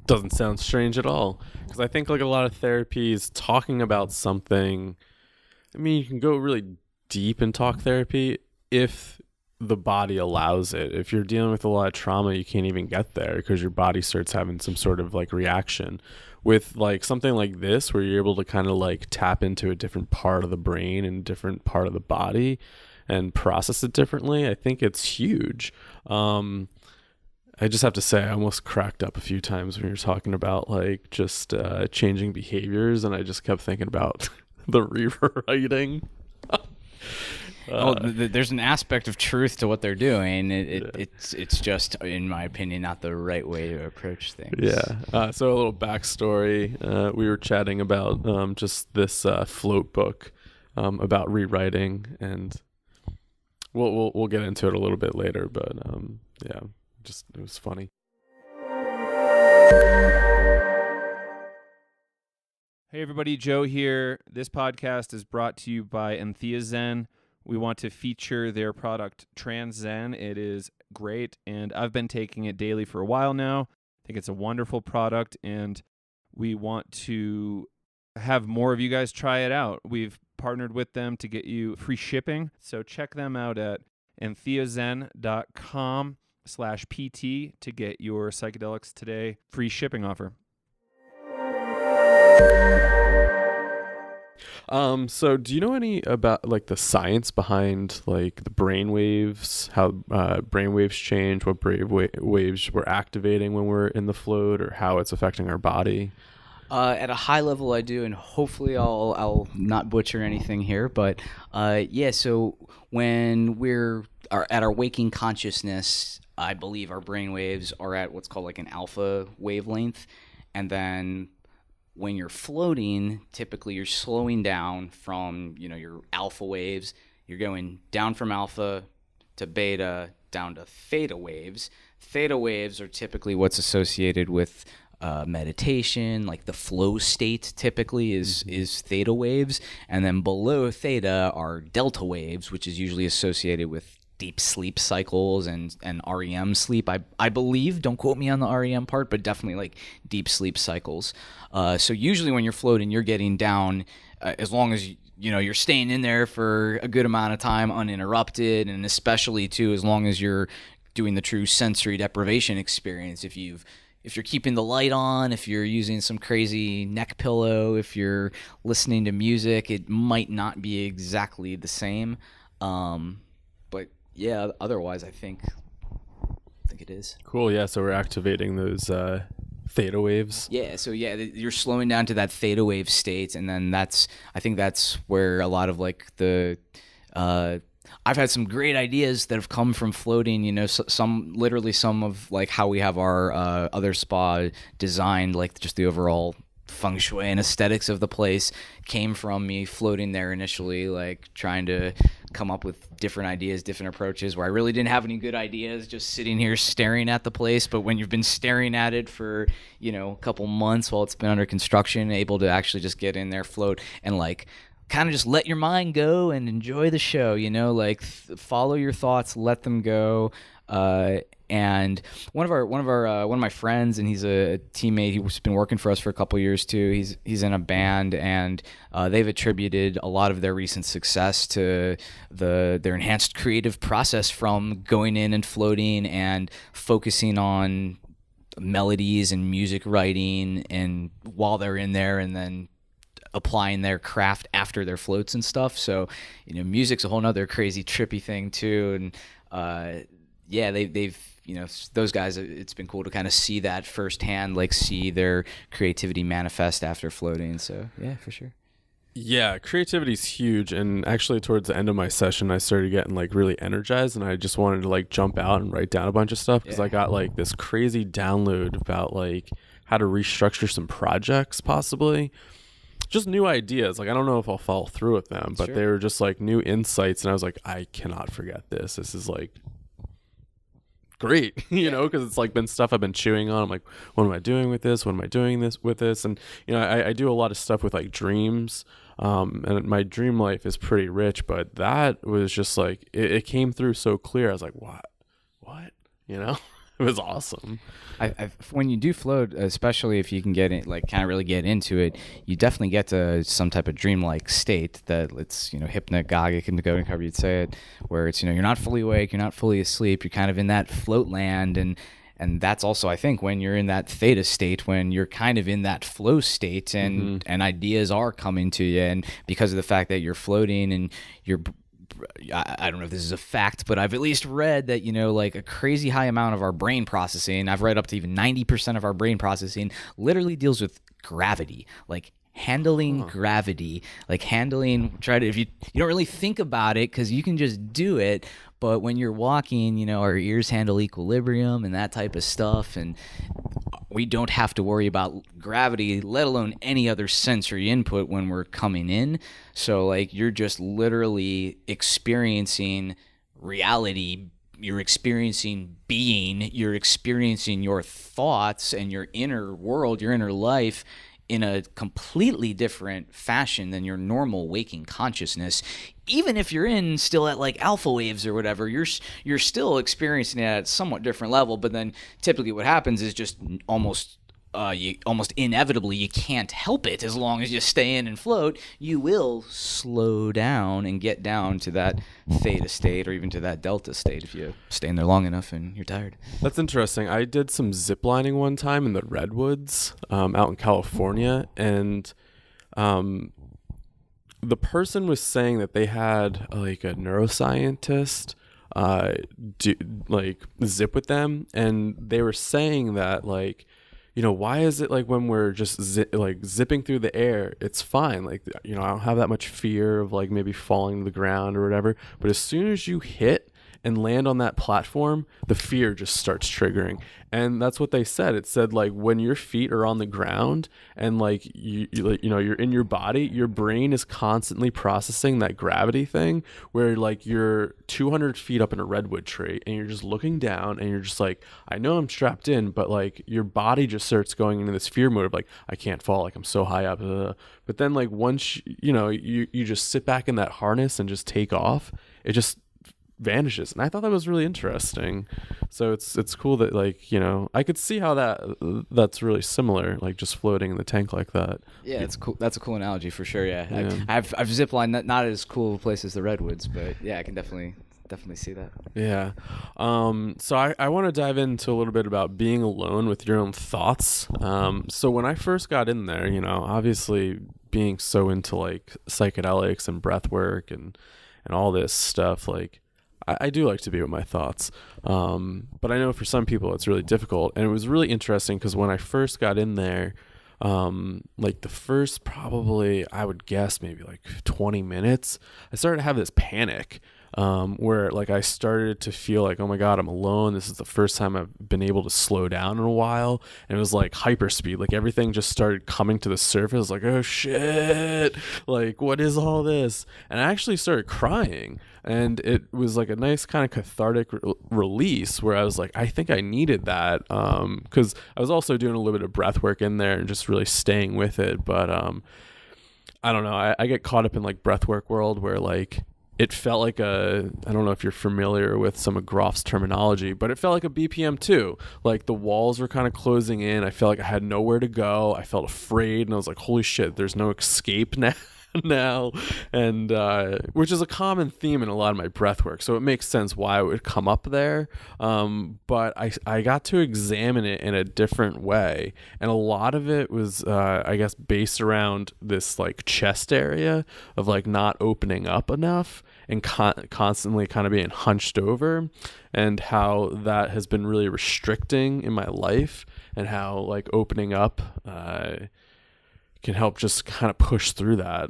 Doesn't sound strange at all, because I think like a lot of therapy is talking about something. I mean, you can go really deep in talk therapy if the body allows it. If you're dealing with a lot of trauma, you can't even get there because your body starts having some sort of like reaction. With like something like this, where you're able to kind of like tap into a different part of the brain and different part of the body and process it differently, I think it's huge. I just have to say, I almost cracked up a few times when you're talking about like just changing behaviors, and I just kept thinking about the rewriting. There's an aspect of truth to what they're doing. It's just, in my opinion, not the right way to approach things. Yeah. So a little backstory. We were chatting about just this float book about rewriting, and we'll get into it a little bit later. But yeah, just it was funny. Hey everybody, Joe here. This podcast is brought to you by Entheozen. We want to feature their product TransZen. It is great, and I've been taking it daily for a while now. I think it's a wonderful product, and we want to have more of you guys try it out. We've partnered with them to get you free shipping, so check them out at entheozen.com/PT to get your Psychedelics Today free shipping offer. So do you know any about like the science behind like the brain waves, how brain waves change, what brain waves we're activating when we're in the float, or how it's affecting our body? At a high level, I do, and hopefully I'll not butcher anything here. But yeah, so when we're at our waking consciousness, I believe our brain waves are at what's called like an alpha wavelength, and then when you're floating, typically you're slowing down from, your alpha waves. You're going down from alpha to beta, down to theta waves. Theta waves are typically what's associated with meditation, like the flow state typically is theta waves. And then below theta are delta waves, which is usually associated with deep sleep cycles and REM sleep. I believe, don't quote me on the REM part, but definitely like deep sleep cycles. So usually when you're floating, you're getting down as long as you're staying in there for a good amount of time uninterrupted, and especially too as long as you're doing the true sensory deprivation experience. If you're keeping the light on, if you're using some crazy neck pillow, if you're listening to music, it might not be exactly the same. But yeah, otherwise I think it is. Cool. Yeah. So we're activating those theta waves. Yeah. So yeah, you're slowing down to that theta wave state, and then I think that's where a lot of like the I've had some great ideas that have come from floating. Some of like how we have our other spa designed, like just the overall feng shui and aesthetics of the place came from me floating there initially, like trying to come up with different ideas, different approaches, where I really didn't have any good ideas, just sitting here staring at the place. But when you've been staring at it for a couple months while it's been under construction, able to actually just get in there, float, and like kind of just let your mind go and enjoy the show, like follow your thoughts, let them go. And one of my friends, and he's a teammate, he's been working for us for a couple years too. He's in a band, and they've attributed a lot of their recent success to their enhanced creative process from going in and floating and focusing on melodies and music writing, and while they're in there, and then applying their craft after their floats and stuff. So, music's a whole nother crazy trippy thing too. And yeah, they've those guys, it's been cool to kind of see that firsthand, like see their creativity manifest after floating. So yeah, for sure. Yeah, creativity is huge. And actually towards the end of my session, I started getting like really energized, and I just wanted to like jump out and write down a bunch of stuff, because I got like this crazy download about like how to restructure some projects, possibly just new ideas. Like, I don't know if I'll follow through with them, but they were just like new insights. And I was like, I cannot forget this. This is like great, because it's like been stuff I've been chewing on. I'm like, what am I doing with this? What am I doing this with this? And I do a lot of stuff with like dreams. And my dream life is pretty rich, but that was just like it came through so clear. I was like, what? It was awesome. When you do float, especially if you can get in, like kind of really get into it, you definitely get to some type of dreamlike state that it's hypnagogic, however you'd say it, where it's you're not fully awake, you're not fully asleep, you're kind of in that float land, and that's also, I think, when you're in that theta state, when you're kind of in that flow state, and ideas are coming to you, and because of the fact that you're floating and you're I don't know if this is a fact, but I've at least read that, like a crazy high amount of our brain processing, I've read up to even 90% of our brain processing literally deals with gravity, like handling gravity, like if you don't really think about it because you can just do it, but when you're walking, our ears handle equilibrium and that type of stuff, and we don't have to worry about gravity, let alone any other sensory input when we're coming in. So like you're just literally experiencing reality, you're experiencing being, you're experiencing your thoughts and your inner world, your inner life in a completely different fashion than your normal waking consciousness. Even if you're in still at like alpha waves or whatever, you're still experiencing it at a somewhat different level. But then typically what happens is just almost inevitably, you can't help it. As long as you stay in and float, you will slow down and get down to that theta state or even to that delta state if you stay in there long enough and you're tired. That's interesting. I did some zip lining one time in the redwoods out in California, and the person was saying that they had like a neuroscientist zip with them, and they were saying that like, why is it like when we're just zipping through the air, it's fine. Like, I don't have that much fear of like maybe falling to the ground or whatever. But as soon as you hit and land on that platform, the fear just starts triggering. And that's what they said. It said like when your feet are on the ground and like you're in your body, your brain is constantly processing that gravity thing where like you're 200 feet up in a redwood tree and you're just looking down and you're just like, I know I'm strapped in, but like your body just starts going into this fear mode of like, I can't fall, like I'm so high up. But then like once you just sit back in that harness and just take off, it just vanishes. And I thought that was really interesting. So it's cool that like I could see how that's really similar, like just floating in the tank like that. Yeah, it's cool. That's a cool analogy for sure. Yeah. I've ziplined not as cool a place as the redwoods, but yeah, I can definitely see that. Yeah. So I want to dive into a little bit about being alone with your own thoughts. So when I first got in there, obviously being so into like psychedelics and breath work and all this stuff, like I do like to be with my thoughts. But I know for some people it's really difficult. And it was really interesting because when I first got in there, like the first probably, I would guess maybe like 20 minutes, I started to have this panic where like I started to feel like, oh my God, I'm alone. This is the first time I've been able to slow down in a while. And it was like hyperspeed, like everything just started coming to the surface, like, oh shit, like what is all this? And I actually started crying. And it was like a nice kind of cathartic release where I was like, I think I needed that. Because I was also doing a little bit of breath work in there and just really staying with it. But I don't know. I get caught up in like breath work world where like it felt like I don't know if you're familiar with some of Groff's terminology, but it felt like a BPM 2. Like the walls were kind of closing in. I felt like I had nowhere to go. I felt afraid, and I was like, holy shit, there's no escape now. And which is a common theme in a lot of my breath work, so it makes sense why it would come up there. But I got to examine it in a different way, and a lot of it was I guess based around this like chest area of like not opening up enough and constantly kind of being hunched over, and how that has been really restricting in my life, and how like opening up can help just kind of push through that.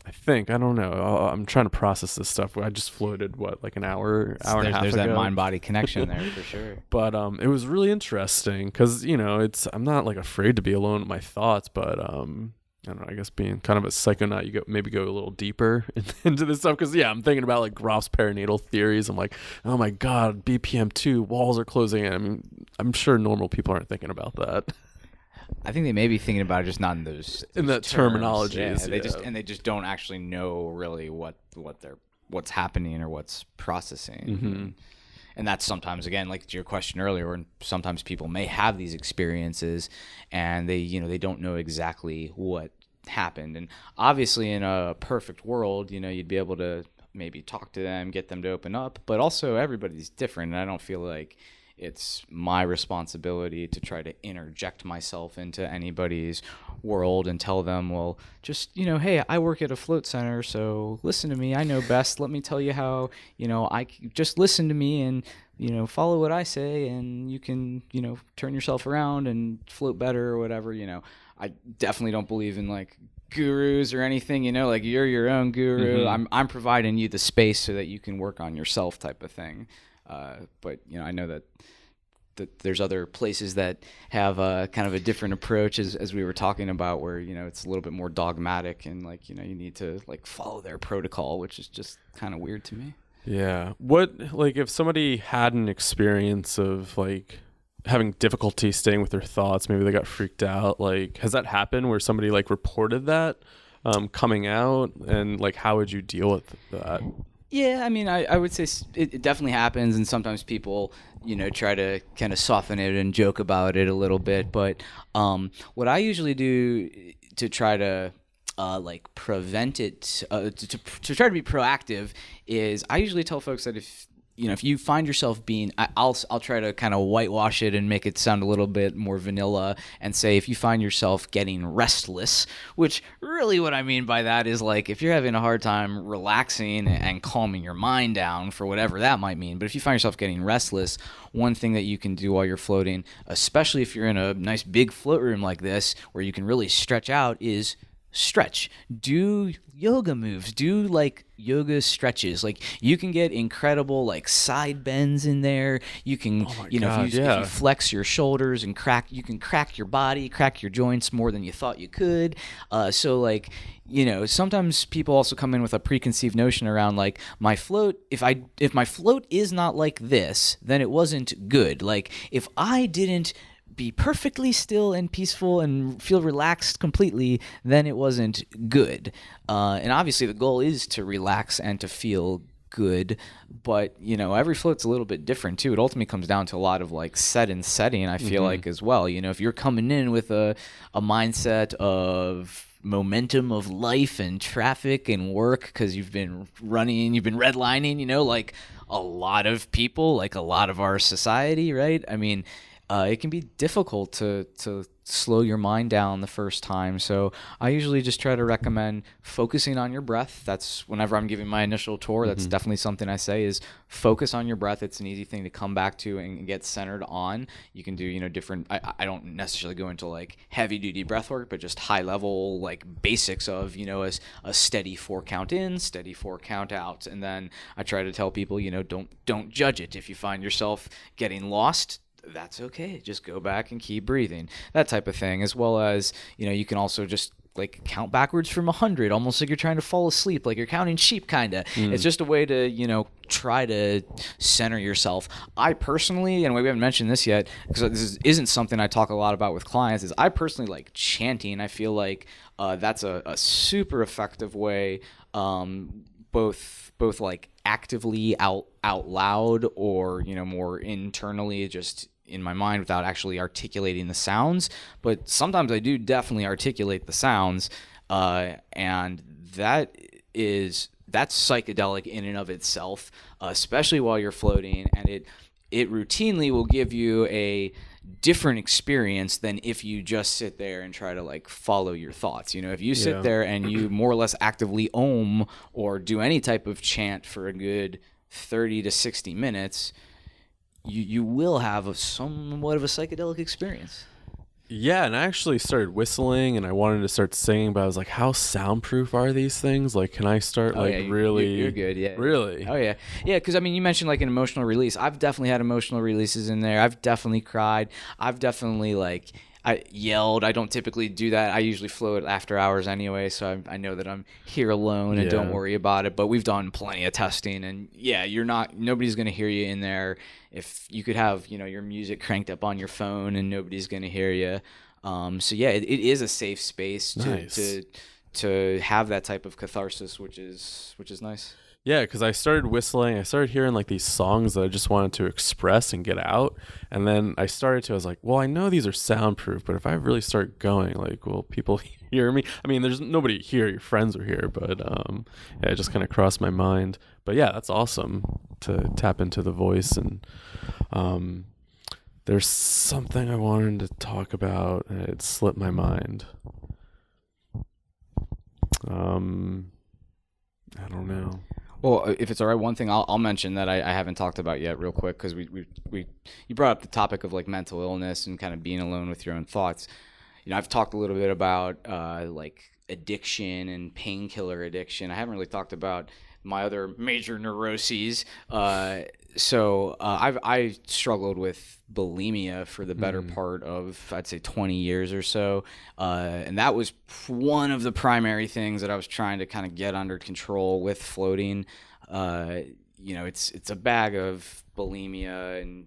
I think, I don't know. I'm trying to process this stuff. I just floated like an hour and a half there's ago. That mind-body connection there for sure. But it was really interesting because I'm not like afraid to be alone with my thoughts, but I don't know, I guess being kind of a psychonaut, you maybe go a little deeper into this stuff. Because, yeah, I'm thinking about, like, Groff's perinatal theories. I'm like, oh, my God, BPM2, walls are closing in. I mean, I'm sure normal people aren't thinking about that. I think they may be thinking about it, just not in those In that terminology. Yeah, they just don't actually know really what's happening or what's processing. Mm-hmm. And that's sometimes, again, like to your question earlier, when sometimes people may have these experiences and they don't know exactly what happened. And obviously in a perfect world, you'd be able to maybe talk to them, get them to open up, but also everybody's different. And I don't feel like it's my responsibility to try to interject myself into anybody's world and tell them, well, just, hey, I work at a float center, so listen to me. I know best. Let me tell you how, I just listen to me and, follow what I say, and you can, turn yourself around and float better or whatever. I definitely don't believe in like gurus or anything, like you're your own guru. Mm-hmm. I'm providing you the space so that you can work on yourself type of thing. But I know that there's other places that have kind of a different approach, as we were talking about, where it's a little bit more dogmatic and like you need to like follow their protocol, which is just kind of weird to me. Yeah. What, like, if somebody had an experience of like having difficulty staying with their thoughts, maybe they got freaked out, like, has that happened where somebody like reported that coming out, and like how would you deal with that? Yeah, I mean, I would say it definitely happens, and sometimes people, try to kind of soften it and joke about it a little bit. But what I usually do to try to like prevent it, to try to be proactive, is I usually tell folks that if you find yourself being, I'll try to kind of whitewash it and make it sound a little bit more vanilla and say, if you find yourself getting restless, which really what I mean by that is like, if you're having a hard time relaxing and calming your mind down for whatever that might mean, but if you find yourself getting restless, one thing that you can do while you're floating, especially if you're in a nice big float room like this where you can really stretch out, is stretch. Do yoga moves. Do like yoga stretches. Like you can get incredible like side bends in there. You can, if you flex your shoulders and you can crack your body, crack your joints more than you thought you could. So like, sometimes people also come in with a preconceived notion around like my float. If my float is not like this, then it wasn't good. Like if I didn't be perfectly still and peaceful and feel relaxed completely, then it wasn't good. And obviously the goal is to relax and to feel good, but every float's a little bit different too. It ultimately comes down to a lot of like set and setting, I feel like, as well. If you're coming in with a mindset of momentum of life and traffic and work because you've been redlining, like a lot of people, like a lot of our society, right? I mean, it can be difficult to slow your mind down the first time. So I usually just try to recommend focusing on your breath. That's whenever I'm giving my initial tour, that's definitely something I say is focus on your breath. It's an easy thing to come back to and get centered on. You can do, different, I don't necessarily go into like heavy duty breath work, but just high level, like basics of, a steady 4 count in, steady 4 count out. And then I try to tell people, don't judge it. If you find yourself getting lost, that's okay. Just go back and keep breathing. That type of thing, as well as, you can also just like count backwards from 100, almost like you're trying to fall asleep, like you're counting sheep kind of. It's just a way to, try to center yourself. I personally, and we haven't mentioned this yet, because this isn't something I talk a lot about with clients, is I personally like chanting. I feel like that's a super effective way, both like actively out loud or, more internally, just in my mind without actually articulating the sounds. But sometimes I do definitely articulate the sounds, and that's psychedelic in and of itself, especially while you're floating, and it routinely will give you a different experience than if you just sit there and try to like follow your thoughts. If you sit there and you more or less actively om or do any type of chant for a good 30 to 60 minutes, you will have somewhat of a psychedelic experience. Yeah, and I actually started whistling, and I wanted to start singing, but I was like, how soundproof are these things? Like, can I start really? You're good, yeah. Really? Oh yeah, yeah. Because I mean, you mentioned like an emotional release. I've definitely had emotional releases in there. I've definitely cried. I've definitely like. I yelled. I don't typically do that. I usually float after hours anyway, so I know that I'm here alone and don't worry about it. But we've done plenty of testing, and yeah, nobody's going to hear you in there. If you could have, your music cranked up on your phone and nobody's going to hear you. So yeah, it is a safe space to have that type of catharsis, which is nice. Yeah, because I started whistling. I started hearing like these songs that I just wanted to express and get out. And then I was like, well, I know these are soundproof, but if I really start going, like, will people hear me? I mean, there's nobody here. Your friends are here, but yeah, it just kind of crossed my mind. But yeah, that's awesome to tap into the voice. And there's something I wanted to talk about, and it slipped my mind. I don't know. Well, if it's all right, one thing I'll mention that I haven't talked about yet real quick, because you brought up the topic of like mental illness and kind of being alone with your own thoughts. I've talked a little bit about like addiction and painkiller addiction. I haven't really talked about my other major neuroses. So I struggled with bulimia for the better part of, I'd say, 20 years or so. And that was one of the primary things that I was trying to kind of get under control with floating. It's a bag of bulimia and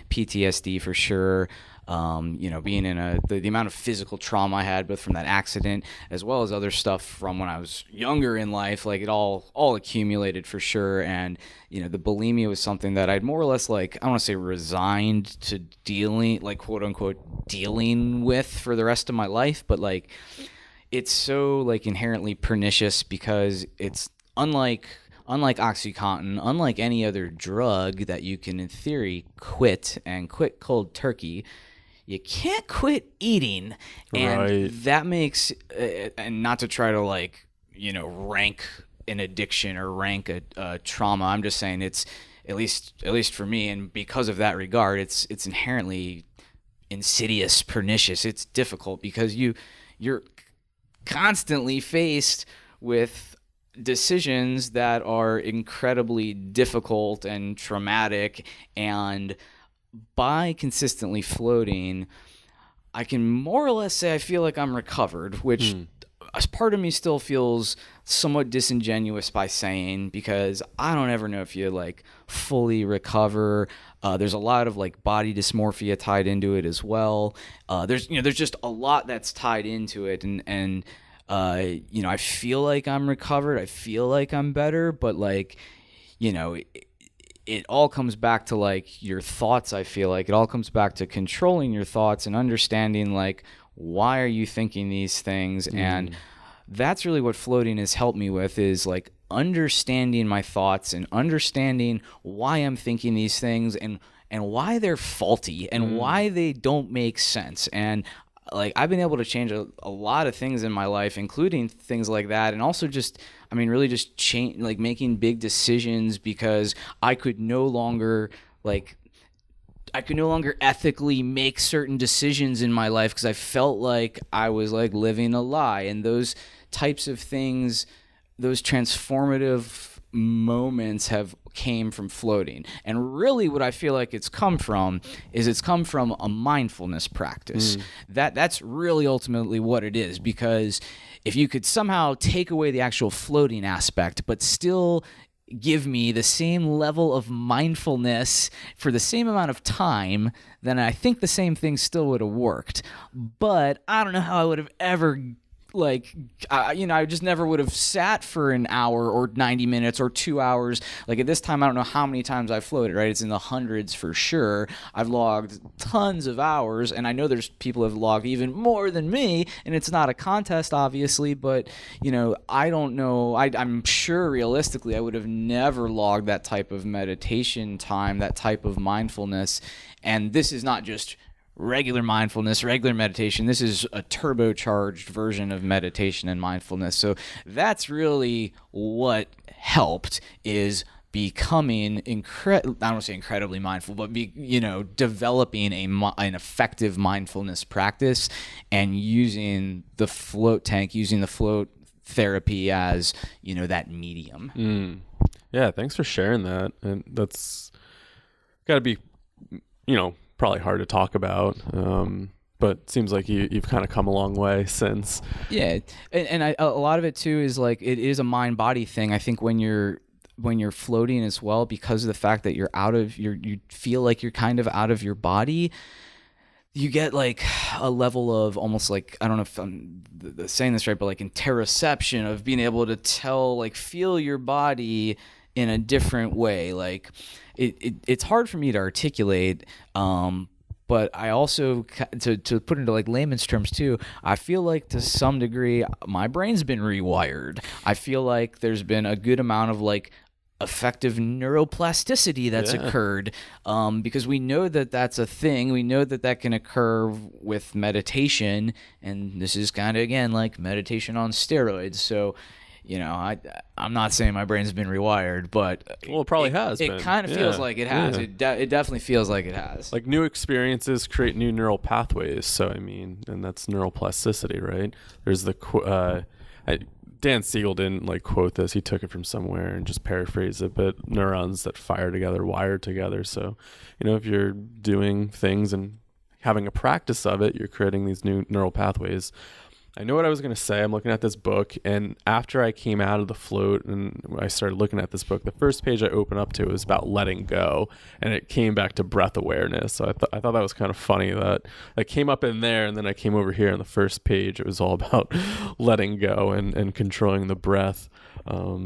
PTSD for sure. Being in the amount of physical trauma I had, both from that accident as well as other stuff from when I was younger in life, like it all accumulated for sure. And, the bulimia was something that I'd more or less, like, I don't want to say resigned to dealing, like, quote unquote, dealing with for the rest of my life. But like, it's so like inherently pernicious because it's unlike OxyContin, unlike any other drug that you can in theory quit cold turkey, you can't quit eating. And that makes, and not to try to like, rank an addiction or rank a trauma. I'm just saying it's, at least for me, and because of that regard, it's inherently insidious, pernicious. It's difficult because you're constantly faced with decisions that are incredibly difficult and traumatic, and by consistently floating, I can more or less say I feel like I'm recovered, which as part of me still feels somewhat disingenuous by saying, because I don't ever know if you like fully recover. There's a lot of like body dysmorphia tied into it as well. There's just a lot that's tied into it, and I feel like I'm recovered. I feel like I'm better, but like, it all comes back to like your thoughts. I feel like it all comes back to controlling your thoughts and understanding like, why are you thinking these things? And that's really what floating has helped me with, is like understanding my thoughts and understanding why I'm thinking these things and why they're faulty and why they don't make sense. And like, I've been able to change a lot of things in my life, including things like that. And also just, really just change, like making big decisions, because I could no longer ethically make certain decisions in my life because I felt like I was like living a lie. And those types of things, those transformative moments came from floating. And really what I feel like it's come from a mindfulness practice. That's really ultimately what it is, because if you could somehow take away the actual floating aspect but still give me the same level of mindfulness for the same amount of time, then I think the same thing still would have worked. But I don't know how I would have ever, I just never would have sat for an hour or 90 minutes or 2 hours. Like at this time, I don't know how many times I've floated, right? It's in the hundreds for sure. I've logged tons of hours, and I know there's people who have logged even more than me, and it's not a contest, obviously, but, I don't know. I'm sure realistically I would have never logged that type of meditation time, that type of mindfulness. And this is not just regular mindfulness, regular meditation. This is a turbocharged version of meditation and mindfulness. So that's really what helped, is becoming I don't want to say incredibly mindful, but developing an effective mindfulness practice and using the float tank, using the float therapy as, that medium. Yeah, thanks for sharing that. And that's got to be, probably hard to talk about. but it seems like you've kind of come a long way since. Yeah, and a lot of it too is like it is a mind body thing. I think when you're floating as well, because of the fact that you feel like you're kind of out of your body, you get like a level of almost like, I don't know if I'm saying this right, but like interoception of being able to feel your body in a different way. Like it's hard for me to articulate, but I also, to put into like layman's terms too, I feel like to some degree my brain's been rewired. I feel like there's been a good amount of like effective neuroplasticity that's occurred, because we know that that's a thing. We know that can occur with meditation, and this is kind of, again, like meditation on steroids. So, I'm not saying my brain's been rewired, but it probably has. It kind of feels like it has. It definitely feels like it has. Like new experiences create new neural pathways. So and that's neuroplasticity, right? There's the Dan Siegel didn't like quote this. He took it from somewhere and just paraphrased it. But neurons that fire together, wire together. So, if you're doing things and having a practice of it, you're creating these new neural pathways. I know what I was going to say. I'm looking at this book, and after I came out of the float and I started looking at this book, the first page I opened up to was about letting go, and it came back to breath awareness. So I thought that was kind of funny that I came up in there, and then I came over here on the first page. It was all about letting go and controlling the breath. Yeah,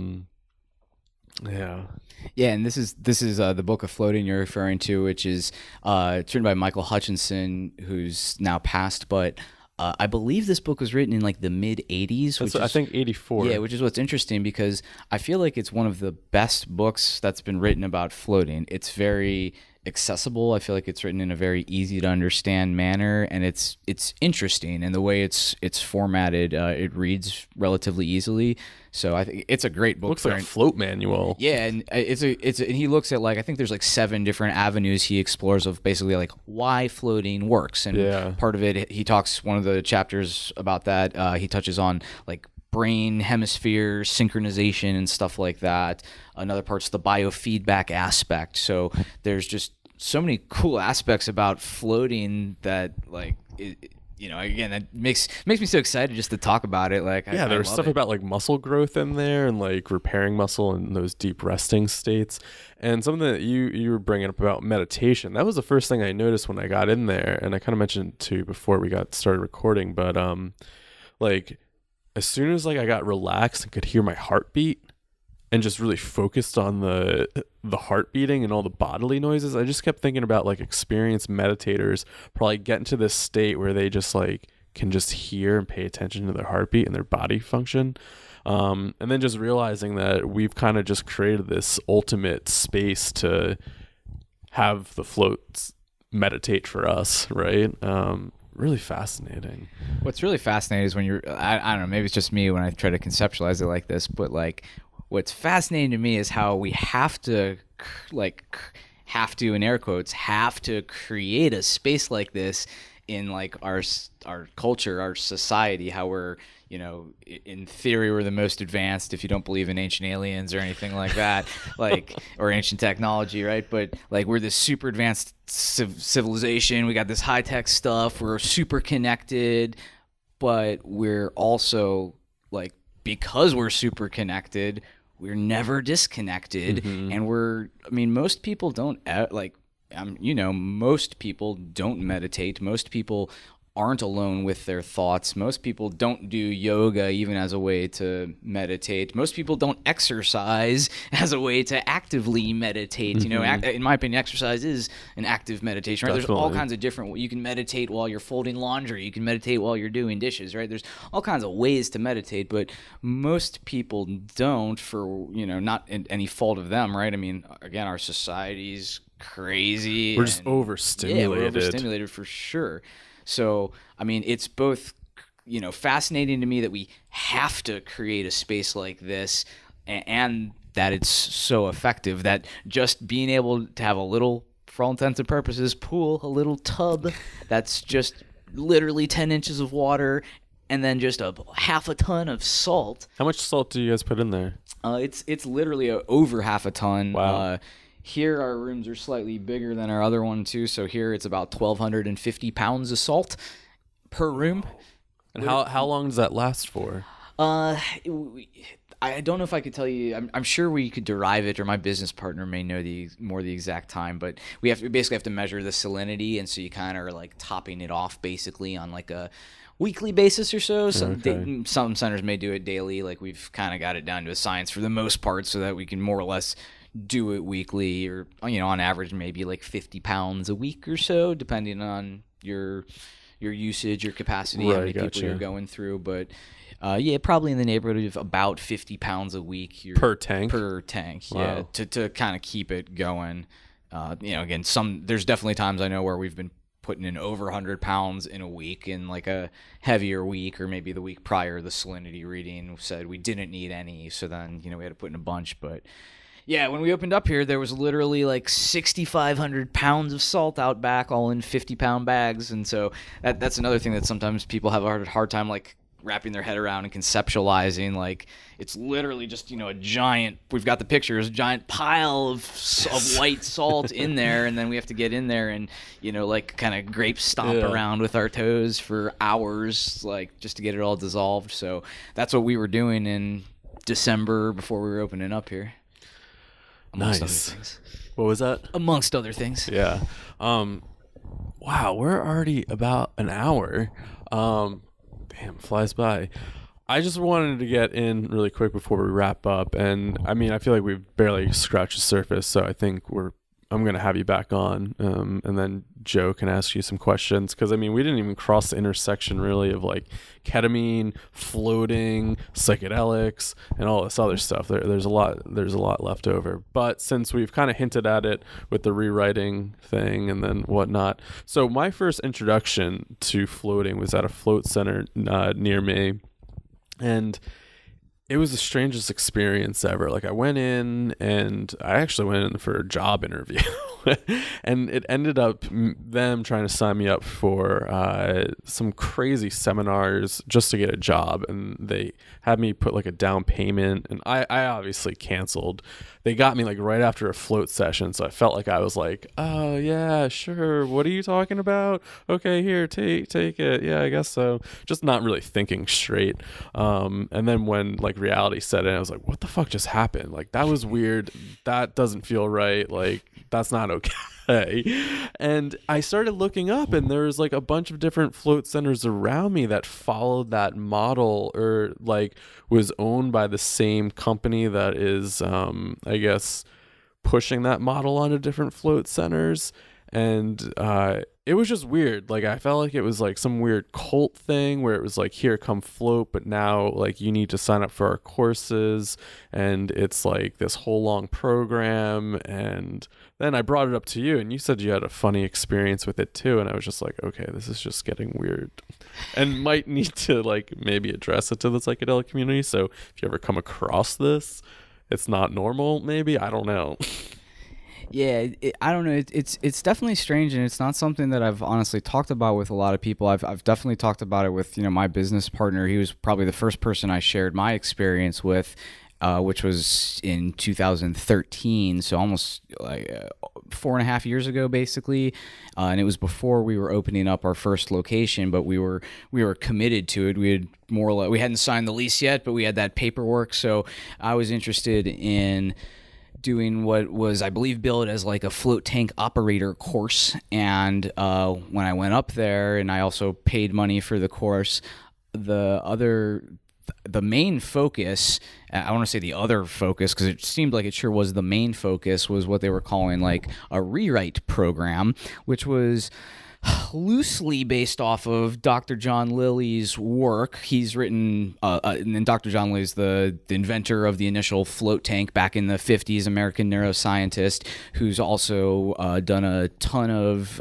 and this is the book of floating you're referring to, which is it's written by Michael Hutchinson, who's now passed, but I believe this book was written in like the mid 80s. I think 84. Yeah, which is what's interesting, because I feel like it's one of the best books that's been written about floating. It's very accessible. I feel like it's written in a very easy to understand manner, and it's interesting in the way it's formatted. It reads relatively easily, so I think it's a great book. Looks like a float manual. Yeah, and and he looks at, like, I think there's like 7 different avenues he explores of basically like why floating works, and part of it, he talks, one of the chapters about that, he touches on like brain hemisphere synchronization and stuff like that. Another part's the biofeedback aspect. So there's just so many cool aspects about floating that, like, again, that makes me so excited just to talk about it. Like, there was stuff about like muscle growth in there and like repairing muscle in those deep resting states. And something that you were bringing up about meditation, that was the first thing I noticed when I got in there. And I kind of mentioned it too before we got started recording, but like, as soon as like I got relaxed and could hear my heartbeat and just really focused on the heart beating and all the bodily noises, I just kept thinking about like experienced meditators probably get into this state where they just like can just hear and pay attention to their heartbeat and their body function. And then just realizing that we've kind of just created this ultimate space to have the floats meditate for us, right? Really fascinating. What's really fascinating is when I don't know, maybe it's just me when I try to conceptualize it like this, but like what's fascinating to me is how we have to in air quotes have to create a space like this in like our culture, our society, how we're, in theory, we're the most advanced, if you don't believe in ancient aliens or anything like that, like, or ancient technology, right? But like, we're this super advanced civilization. We got this high tech stuff. We're super connected, but we're also like, because we're super connected, we're never disconnected. Mm-hmm. And most people don't most people don't meditate. Most people aren't alone with their thoughts. Most people don't do yoga even as a way to meditate. Most people don't exercise as a way to actively meditate. Mm-hmm. In my opinion, exercise is an active meditation, right? Definitely. There's all kinds of different, you can meditate while you're folding laundry. You can meditate while you're doing dishes, right? There's all kinds of ways to meditate, but most people don't, for, not any fault of them, right? I mean, again, our society's crazy. We're just overstimulated. Yeah, we're overstimulated for sure. So, I mean, it's both, fascinating to me that we have to create a space like this, and that it's so effective, that just being able to have a little, for all intents and purposes, pool, a little tub that's just literally 10 inches of water, and then just a half a ton of salt. How much salt do you guys put in there? It's literally over half a ton. Wow. Here, our rooms are slightly bigger than our other one, too. So here, it's about 1,250 pounds of salt. per room. And how long does that last for? I don't know if I could tell you. I'm sure we could derive it, or my business partner may know the exact time. But we basically have to measure the salinity, and so you kind of are like topping it off basically on like a weekly basis or so. Some centers may do it daily. Like we've kind of got it down to a science for the most part, so that we can more or less do it weekly, or on average maybe like 50 pounds a week or so, depending on your usage, your capacity, how many people you're going through. But probably in the neighborhood of about 50 pounds a week per tank. Wow. Yeah, to kind of keep it going. Again, there's definitely times I know where we've been putting in over 100 pounds in a week. In like a heavier week, or maybe the week prior, the salinity reading said we didn't need any, so then we had to put in a bunch. But yeah, when we opened up here, there was literally like 6,500 pounds of salt out back, all in 50-pound bags. And so that's another thing that sometimes people have a hard time like wrapping their head around and conceptualizing. Like it's literally just a giant. We've got the pictures, a giant pile of white salt in there, and then we have to get in there and like kind of grape stomp around with our toes for hours, like just to get it all dissolved. So that's what we were doing in December before we were opening up here. Amongst other things. What was that? Amongst other things. Yeah. Wow, we're already about an hour. Damn, flies by. I just wanted to get in really quick before we wrap up, and I mean, I feel like we've barely scratched the surface, so I think I'm going to have you back on, and then Joe can ask you some questions, because I mean, we didn't even cross the intersection really of like ketamine, floating, psychedelics, and all this other stuff. There's a lot left over, but since we've kind of hinted at it with the rewriting thing and then whatnot, so my first introduction to floating was at a float center near me, and it was the strangest experience ever. Like I went in, and I actually went in for a job interview and it ended up them trying to sign me up for some crazy seminars just to get a job. And they had me put like a down payment, and I obviously canceled. They got me like right after a float session. So I felt like I was like, oh yeah, sure. What are you talking about? Okay, here, take it. Yeah, I guess so. Just not really thinking straight. And then when like reality set in, I was like, what the fuck just happened? Like that was weird. That doesn't feel right. Like that's not okay. And I started looking up, and there was like a bunch of different float centers around me that followed that model, or like was owned by the same company that is I guess pushing that model onto different float centers. And it was just weird. Like I felt like it was like some weird cult thing where it was like, here, come float, but now like you need to sign up for our courses, and it's like this whole long program. And then I brought it up to you, and you said you had a funny experience with it too, and I was just like, okay, this is just getting weird and might need to like maybe address it to the psychedelic community. So if you ever come across this, it's not normal, maybe, I don't know. Yeah, I don't know. It's definitely strange, and it's not something that I've honestly talked about with a lot of people. I've definitely talked about it with my business partner. He was probably the first person I shared my experience with, which was in 2013, so almost like 4.5 years ago, basically. And it was before we were opening up our first location, but we were committed to it. We hadn't signed the lease yet, but we had that paperwork. So I was interested in doing what was, I believe, billed as like a float tank operator course. And when I went up there, and I also paid money for the course, the main focus, I want to say the other focus, because it seemed like it sure was the main focus, was what they were calling like a rewrite program, which was loosely based off of Dr. John Lilly's work. He's written, and Dr. John Lilly's the inventor of the initial float tank back in the 50s, American neuroscientist, who's also done a ton of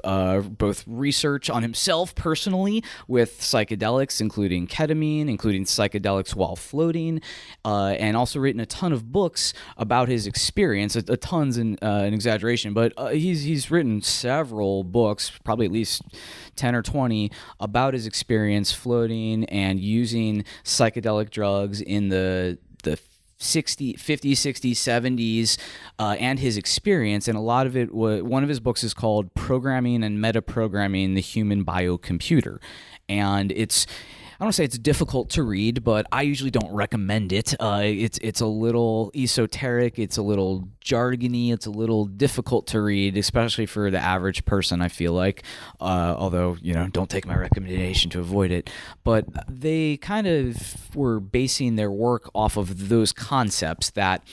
both research on himself personally with psychedelics, including ketamine, including psychedelics while floating, and also written a ton of books about his experience. A ton's an exaggeration, but he's written several books, probably at least 10 or 20, about his experience floating and using psychedelic drugs in the 50s, 60s, 70s, and his experience. And a lot of it was, one of his books is called Programming and Metaprogramming the Human Biocomputer. And I don't say it's difficult to read, but I usually don't recommend it. It's a little esoteric, it's a little jargony, it's a little difficult to read, especially for the average person, I feel like. Although, don't take my recommendation to avoid it. But they kind of were basing their work off of those concepts that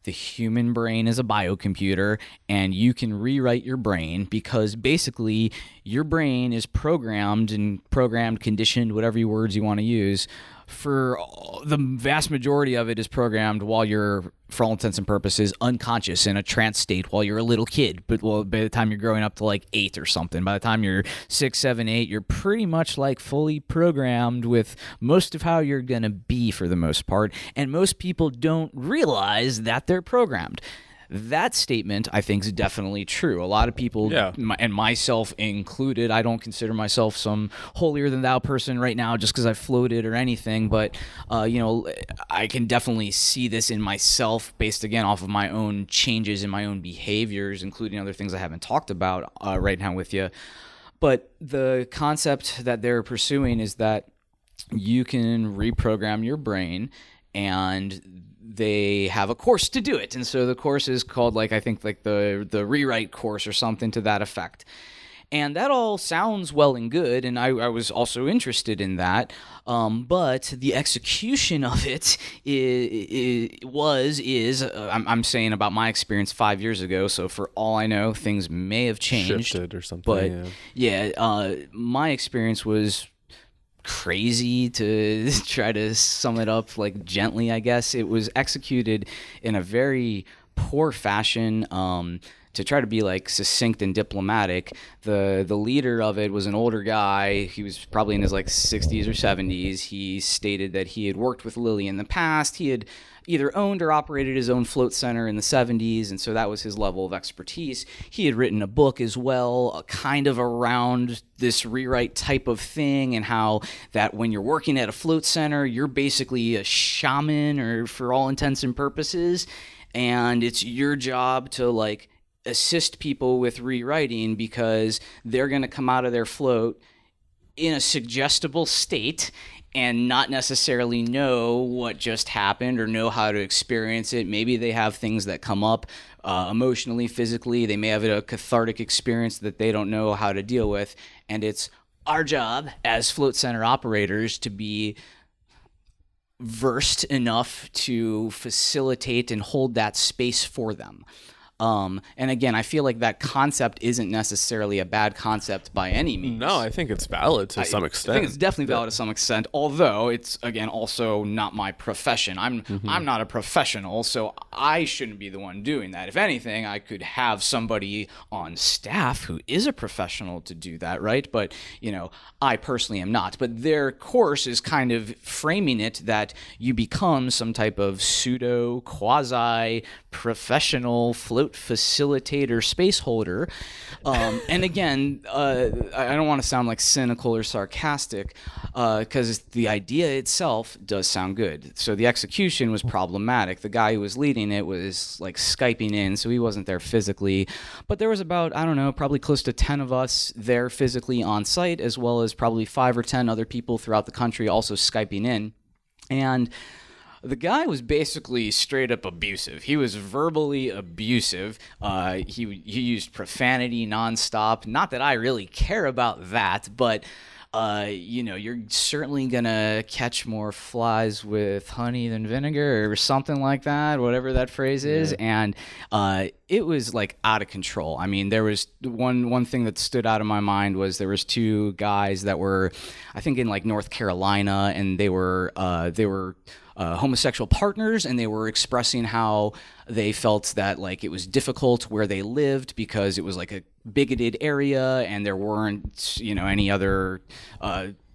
the human brain is a biocomputer and you can rewrite your brain because basically your brain is programmed, conditioned, whatever words you want to use. For the vast majority of it is programmed while you're, for all intents and purposes, unconscious in a trance state while you're a little kid. But by the time you're growing up to like 8 or something, by the time you're 6, 7, 8, you're pretty much like fully programmed with most of how you're going to be for the most part. And most people don't realize that they're programmed. That statement, I think, is definitely true. A lot of people, and myself included, I don't consider myself some holier-than-thou person right now just because I floated or anything, but, I can definitely see this in myself based, again, off of my own changes in my own behaviors, including other things I haven't talked about right now with you. But the concept that they're pursuing is that you can reprogram your brain, and they have a course to do it. And so the course is called the rewrite course or something to that effect. And that all sounds well and good, and I was also interested in that. But the execution of it I'm saying about my experience 5 years ago. So for all I know, things may have changed. Shifted or something. But my experience was crazy, to try to sum it up like gently, I guess. It was executed in a very poor fashion. To try to be like succinct and diplomatic, the leader of it was an older guy. He was probably in his like 60s or 70s. He stated that he had worked with Lilly in the past. He had either owned or operated his own float center in the 70s, and so that was his level of expertise. He had written a book as well, kind of around this rewrite type of thing, and how that when you're working at a float center, you're basically a shaman, or for all intents and purposes, and it's your job to like assist people with rewriting because they're going to come out of their float in a suggestible state and not necessarily know what just happened or know how to experience it. Maybe they have things that come up emotionally, physically. They may have a cathartic experience that they don't know how to deal with. And it's our job as float center operators to be versed enough to facilitate and hold that space for them. And again, I feel like that concept isn't necessarily a bad concept by any means. No, I think it's valid to some extent. I think it's definitely valid to some extent, although it's, again, also not my profession. I'm not a professional, so I shouldn't be the one doing that. If anything, I could have somebody on staff who is a professional to do that, right? But, I personally am not. But their course is kind of framing it that you become some type of pseudo, quasi-professional float facilitator, space holder. And again, I don't want to sound like cynical or sarcastic, because the idea itself does sound good. So the execution was problematic. The guy who was leading it was like Skyping in, so he wasn't there physically. But there was about, probably close to 10 of us there physically on site, as well as probably 5 or 10 other people throughout the country also Skyping in. And the guy was basically straight up abusive. He was verbally abusive. He used profanity nonstop. Not that I really care about that, but you're certainly gonna catch more flies with honey than vinegar or something like that, whatever that phrase is. And it was like out of control. I mean, there was one thing that stood out in my mind was there was 2 guys that were, I think, in like North Carolina, and they were homosexual partners, and they were expressing how they felt that like it was difficult where they lived because it was like a bigoted area, and there weren't any other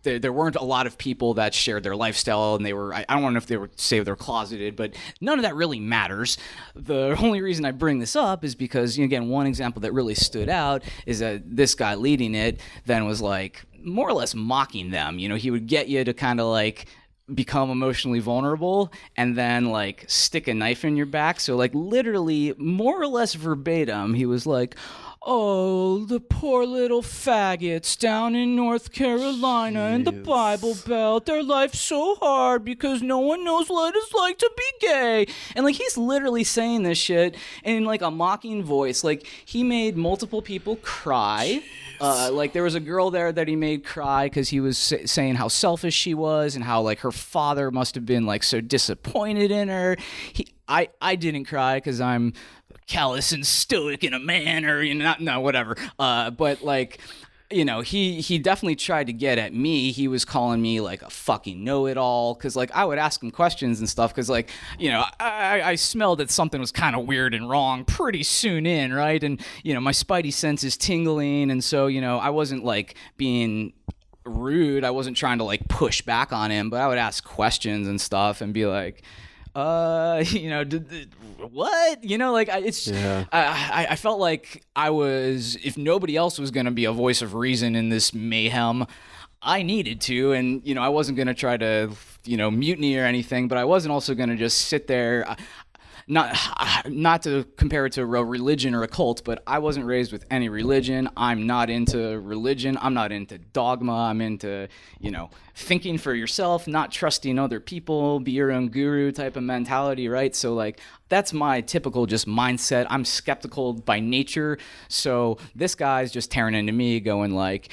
there weren't a lot of people that shared their lifestyle, and they were, I don't know if they were say they're closeted, but none of that really matters. The only reason I bring this up is because, again, one example that really stood out is that this guy leading it then was like more or less mocking them. He would get you to kind of like become emotionally vulnerable and then like stick a knife in your back. So like literally more or less verbatim, he was like, oh, the poor little faggots down in North Carolina in the Bible Belt, their life's so hard because no one knows what it's like to be gay. And like he's literally saying this shit in like a mocking voice. Like he made multiple people cry. Like there was a girl there that he made cry because he was saying how selfish she was and how like her father must have been like so disappointed in her. I didn't cry because I'm callous and stoic in a man, or whatever. But like, he definitely tried to get at me. He was calling me like a fucking know-it-all because like I would ask him questions and stuff because like I smelled that something was kind of weird and wrong pretty soon in, right? And my spidey sense is tingling, and so I wasn't like being rude. I wasn't trying to like push back on him, but I would ask questions and stuff and be like, what? I felt like I was, if nobody else was going to be a voice of reason in this mayhem, I needed to, and I wasn't going to try to mutiny or anything, but I wasn't also going to just sit there. Not to compare it to a religion or a cult, but I wasn't raised with any religion. I'm not into religion. I'm not into dogma. I'm into, thinking for yourself, not trusting other people, be your own guru type of mentality, right? So like that's my typical just mindset. I'm skeptical by nature. So this guy's just tearing into me going like,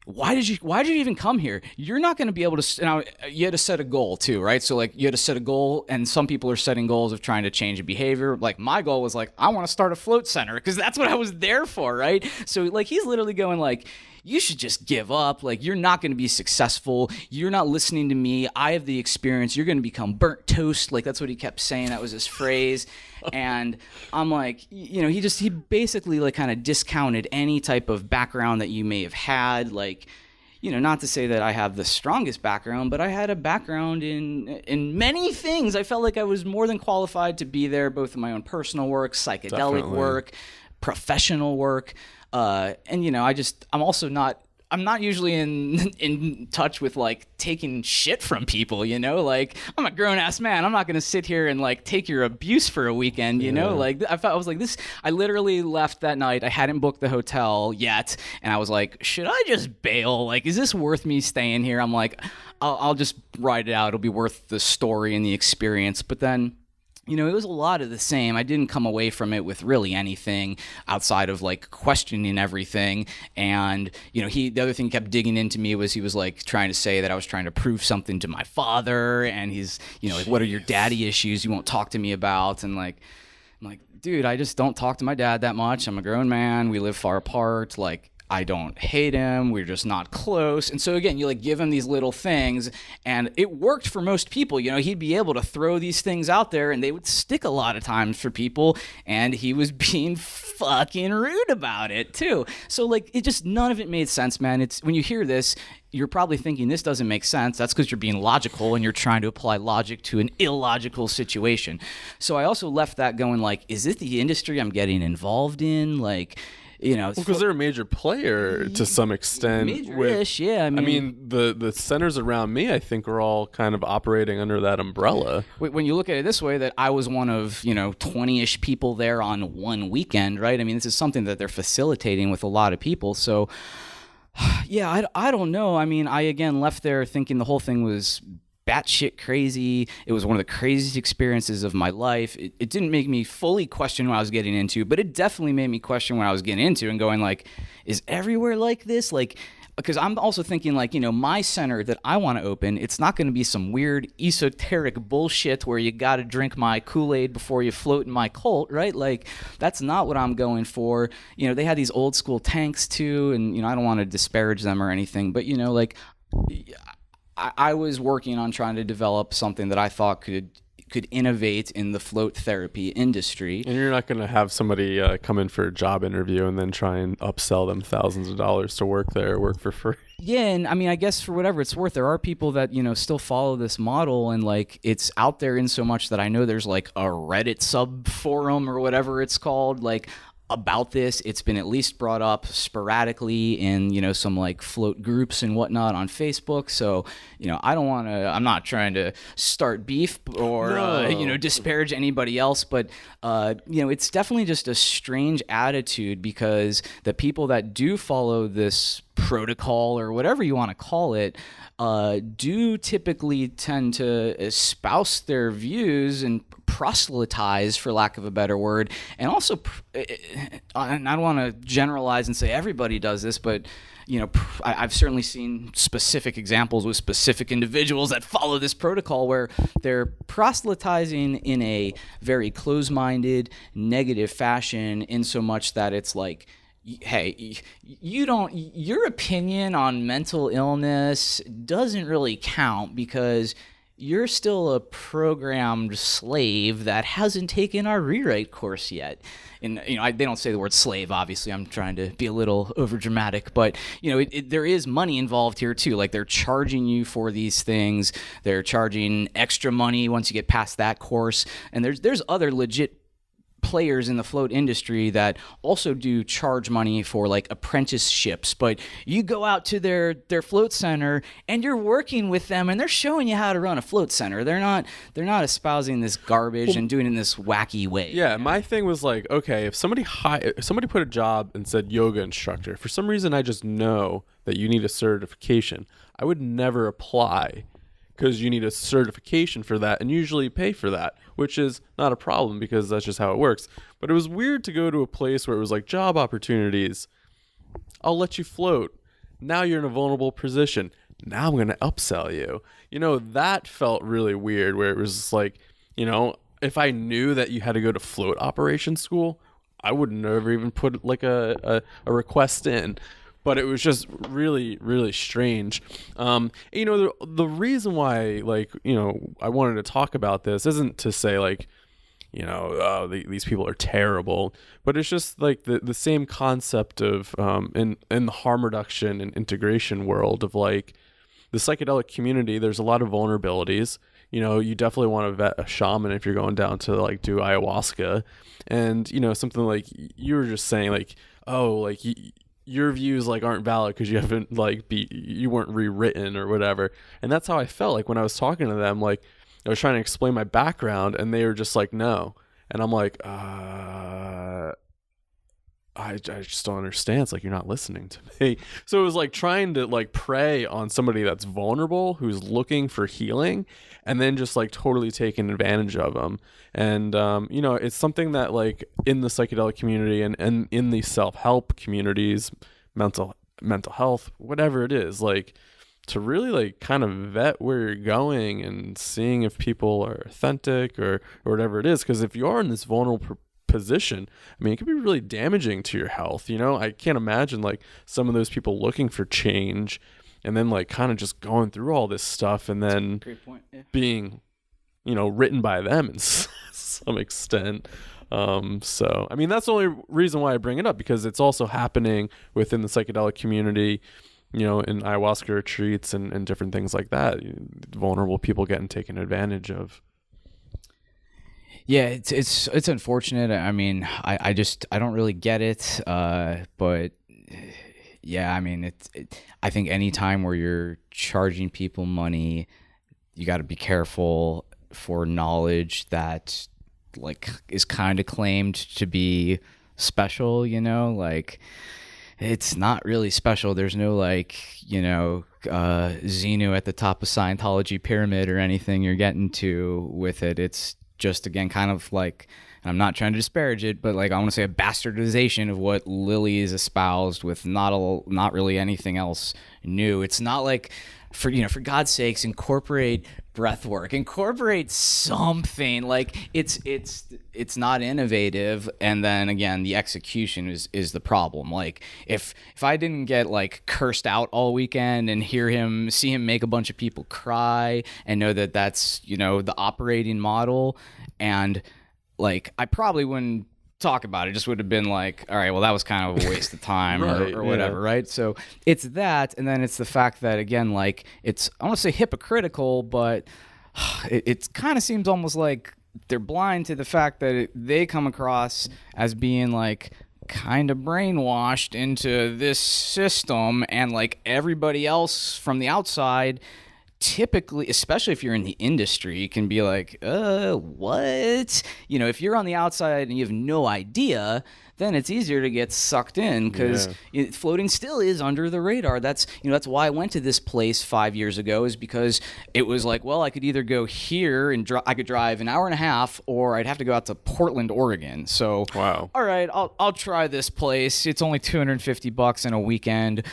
why did you even come here? You're not going to be able to. Now, you had to set a goal too, right? So like you had to set a goal, and some people are setting goals of trying to change a behavior. Like my goal was like, I want to start a float center because that's what I was there for, right? So like he's literally going like, you should just give up. Like, you're not going to be successful. You're not listening to me. I have the experience. You're going to become burnt toast. Like, that's what he kept saying. That was his phrase. And I'm like, he basically like kind of discounted any type of background that you may have had. Like, not to say that I have the strongest background, but I had a background in many things. I felt like I was more than qualified to be there, both in my own personal work, psychedelic work, professional work. I'm not usually in touch with like taking shit from people, like I'm a grown ass man. I'm not going to sit here and like take your abuse for a weekend, like I was like this. I literally left that night. I hadn't booked the hotel yet. And I was like, should I just bail? Like, is this worth me staying here? I'm like, I'll just ride it out. It'll be worth the story and the experience. But then, it was a lot of the same. I didn't come away from it with really anything outside of like questioning everything. And, the other thing he kept digging into me was he was like trying to say that I was trying to prove something to my father. And he's, like, what are your daddy issues you won't talk to me about? And like, I'm like, dude, I just don't talk to my dad that much. I'm a grown man. We live far apart. Like, I don't hate him. We're just not close. And so again, you like give him these little things, and it worked for most people. He'd be able to throw these things out there and they would stick a lot of times for people, and he was being fucking rude about it too. So like it just, none of it made sense, man. It's when you hear this, you're probably thinking this doesn't make sense. That's because you're being logical and you're trying to apply logic to an illogical situation. So I also left that going like, is it the industry I'm getting involved in? Like, because they're a major player to some extent. Major-ish, yeah. I mean, the centers around me, I think, are all kind of operating under that umbrella. When you look at it this way, that I was one of 20-ish people there on one weekend, right? I mean, this is something that they're facilitating with a lot of people. So, yeah, I don't know. I mean, I again left there thinking the whole thing was batshit crazy. It was one of the craziest experiences of my life. It didn't make me fully question what I was getting into, but it definitely made me question what I was getting into and going like, is everywhere like this? Like, because I'm also thinking like, my center that I want to open, it's not going to be some weird esoteric bullshit where you got to drink my Kool-Aid before you float in my cult, right? Like, that's not what I'm going for. They had these old school tanks too, and, I don't want to disparage them or anything, but, like, I was working on trying to develop something that I thought could innovate in the float therapy industry. And you're not going to have somebody come in for a job interview and then try and upsell them thousands of dollars to work there, work for free. Yeah, and I mean, I guess for whatever it's worth, there are people that, still follow this model, and like it's out there in so much that I know there's like a Reddit sub forum or whatever it's called, like about this. It's been at least brought up sporadically in, some like float groups and whatnot on Facebook. So, I'm not trying to start beef or, disparage anybody else, but, it's definitely just a strange attitude, because the people that do follow this protocol or whatever you want to call it, do typically tend to espouse their views and proselytize, for lack of a better word, and also, and I don't want to generalize and say everybody does this, but I've certainly seen specific examples with specific individuals that follow this protocol where they're proselytizing in a very close-minded, negative fashion, in so much that it's like, hey, your opinion on mental illness doesn't really count, because you're still a programmed slave that hasn't taken our rewrite course yet. And they don't say the word slave, obviously. I'm trying to be a little overdramatic, but there is money involved here too. Like, they're charging you for these things. They're charging extra money once you get past that course. And there's other legit players in the float industry that also do charge money for like apprenticeships, but you go out to their float center and you're working with them and they're showing you how to run a float center. They're not espousing this garbage and doing it in this wacky way. Yeah, my thing was like, okay, if somebody put a job and said yoga instructor, for some reason I just know that you need a certification, I would never apply, because you need a certification for that and usually pay for that, which is not a problem because that's just how it works. But it was weird to go to a place where it was like, job opportunities, I'll let you float. Now you're in a vulnerable position. Now I'm going to upsell you. That felt really weird, where it was just like, if I knew that you had to go to float operation school, I would never even put like a request in. But it was just really, really strange. The reason why, I wanted to talk about this isn't to say these people are terrible, but it's just like the same concept of in the harm reduction and integration world of like the psychedelic community. There's a lot of vulnerabilities. You definitely want to vet a shaman if you're going down to like do ayahuasca, and something like you were just saying, like, oh, like your views like aren't valid because you haven't you weren't rewritten or whatever. And that's how I felt like when I was talking to them. Like, I was trying to explain my background and they were just like, no. And I'm like, I just don't understand. It's like, you're not listening to me. So it was like trying to like prey on somebody that's vulnerable, who's looking for healing, and then just like totally taking advantage of them. And, it's something that like in the psychedelic community and in the self-help communities, mental health, whatever it is, like to really like kind of vet where you're going and seeing if people are authentic or whatever it is. Because if you are in this vulnerable position, I mean, it can be really damaging to your health. I can't imagine like some of those people looking for change and then like kind of just going through all this stuff and then being, written by them in some extent. So, I mean, that's the only reason why I bring it up, because it's also happening within the psychedelic community, in ayahuasca retreats and different things like that. Vulnerable people getting taken advantage of. Yeah, it's unfortunate. I mean, I don't really get it. But yeah, I mean, I think any time where you're charging people money, you got to be careful for knowledge that like is kind of claimed to be special. Like, it's not really special. There's no like, Xenu at the top of Scientology pyramid or anything you're getting to with it. It's just, again, kind of like, and I'm not trying to disparage it, but like I want to say a bastardization of what Lily is espoused with not really anything else new. It's not like, for God's sakes, incorporate breath work, incorporate something. Like it's not innovative, and then again the execution is the problem. Like if I didn't get like cursed out all weekend and see him make a bunch of people cry and know that that's the operating model, and like I probably wouldn't talk about it. Just would have been like, all right, well, that was kind of a waste of time right, or whatever, yeah. Right? So it's that, and then it's the fact that, again, like it's, I don't want to say hypocritical, but it kind of seems almost like they're blind to the fact that they come across as being like kind of brainwashed into this system, and like everybody else from the outside, typically, especially if you're in the industry, can be like, what? You know, if you're on the outside and you have no idea, then it's easier to get sucked in because floating still is under the radar. That's why I went to this place 5 years ago, is because it was like, well, I could either go here and I could drive an hour and a half, or I'd have to go out to Portland, Oregon. So, Wow. All right, I'll try this place. It's only $250 in a weekend.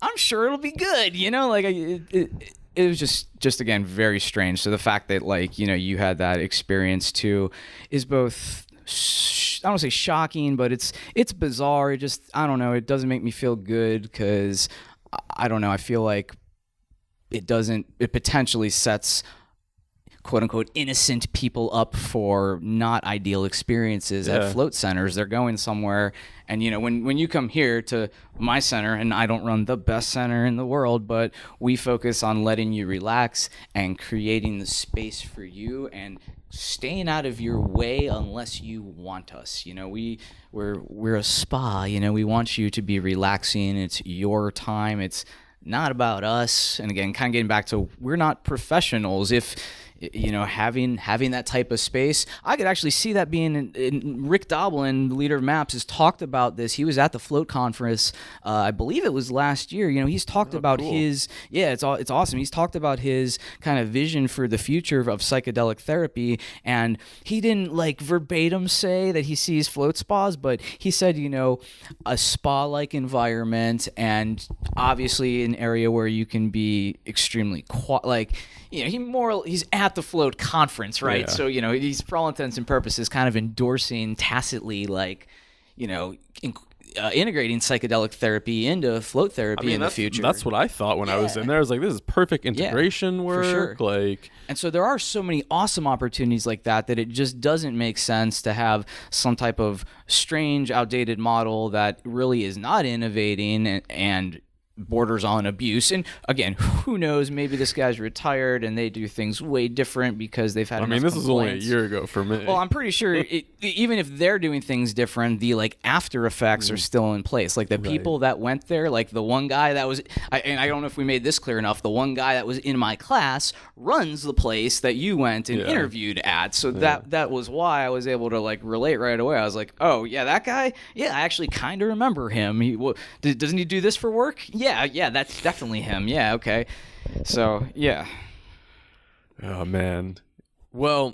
I'm sure it'll be good. You know, like it was just again very strange. So the fact that, like, you know, you had that experience too is both, I don't want to say shocking, but it's bizarre. It just, I don't know, it doesn't make me feel good because I don't know, I feel like it potentially sets quote unquote innocent people up for not ideal experiences at float centers. They're going somewhere, and you know, when you come here to my center, and I don't run the best center in the world, but we focus on letting you relax and creating the space for you and staying out of your way unless you want us. You know, we're a spa. You know, we want you to be relaxing. It's your time. It's not about us. And again, kind of getting back to, we're not professionals. If you know, having that type of space, I could actually see that being in Rick Doblin, the leader of MAPS, has talked about this. He was at the Float conference, I believe it was last year. You know, he's talked about cool. his, it's awesome. He's talked about his kind of vision for the future of psychedelic therapy, and he didn't like verbatim say that he sees float spas, but he said, you know, a spa-like environment, and obviously an area where you can be extremely you know, he's at the Float conference, right? Yeah. So, you know, he's, for all intents and purposes, kind of endorsing tacitly, like, you know, integrating psychedelic therapy into float therapy in the future. That's what I thought when I was in there. I was like, this is perfect integration work. for sure. Like, and so there are so many awesome opportunities like that it just doesn't make sense to have some type of strange, outdated model that really is not innovating and borders on abuse. And again, who knows, maybe this guy's retired and they do things way different because they've had enough this was only a complaints. year ago for me. Well, I'm pretty sure even if they're doing things different, the like after effects are still in place. Like the people that went there, like the one guy that was, and I don't know if we made this clear enough, the one guy that was in my class runs the place that you went and interviewed at. So that was why I was able to like relate right away. I was like, oh yeah, that guy, yeah, I actually kind of remember him. Doesn't he do this for work? Yeah, that's definitely him. Yeah, okay. So, yeah. Oh man. Well,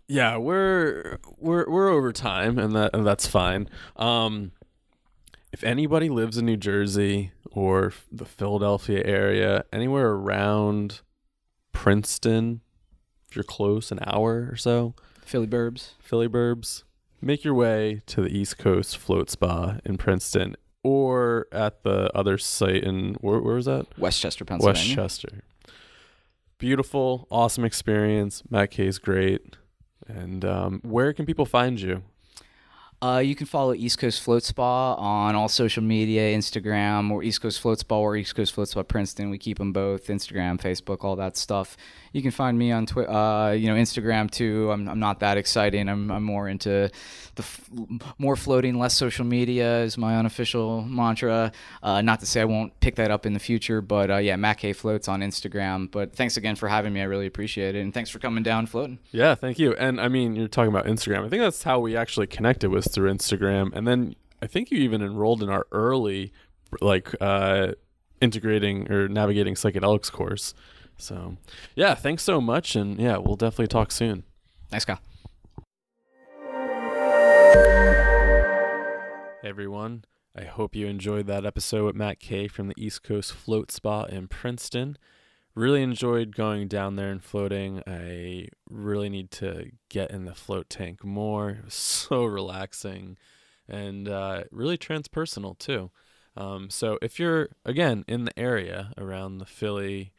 yeah, we're over time, and that's fine. If anybody lives in New Jersey or the Philadelphia area, anywhere around Princeton, if you're close, an hour or so, Philly burbs, make your way to the East Coast Float Spa in Princeton. Or at the other site in, where was that? Westchester, Pennsylvania. Westchester. Beautiful, awesome experience. Matt K is great. And where can people find you? You can follow East Coast Float Spa on all social media, Instagram, or East Coast Float Spa, or East Coast Float Spa Princeton. We keep them both, Instagram, Facebook, all that stuff. You can find me on Instagram too. I'm not that exciting. I'm more into more floating, less social media is my unofficial mantra. Not to say I won't pick that up in the future, but Matt K Floats on Instagram. But thanks again for having me. I really appreciate it, and thanks for coming down floating. Yeah, thank you. And I mean, you're talking about Instagram. I think that's how we actually connected, was through Instagram. And then I think you even enrolled in our early integrating or navigating psychedelics course. So yeah, thanks so much, and yeah, we'll definitely talk soon. Thanks, Kyle. Hey everyone, I hope you enjoyed that episode with Matt K from the East Coast Float Spa in Princeton. Really enjoyed going down there and floating. I really need to get in the float tank more. It was so relaxing and really transpersonal too. So if you're, again, in the area around the Philly,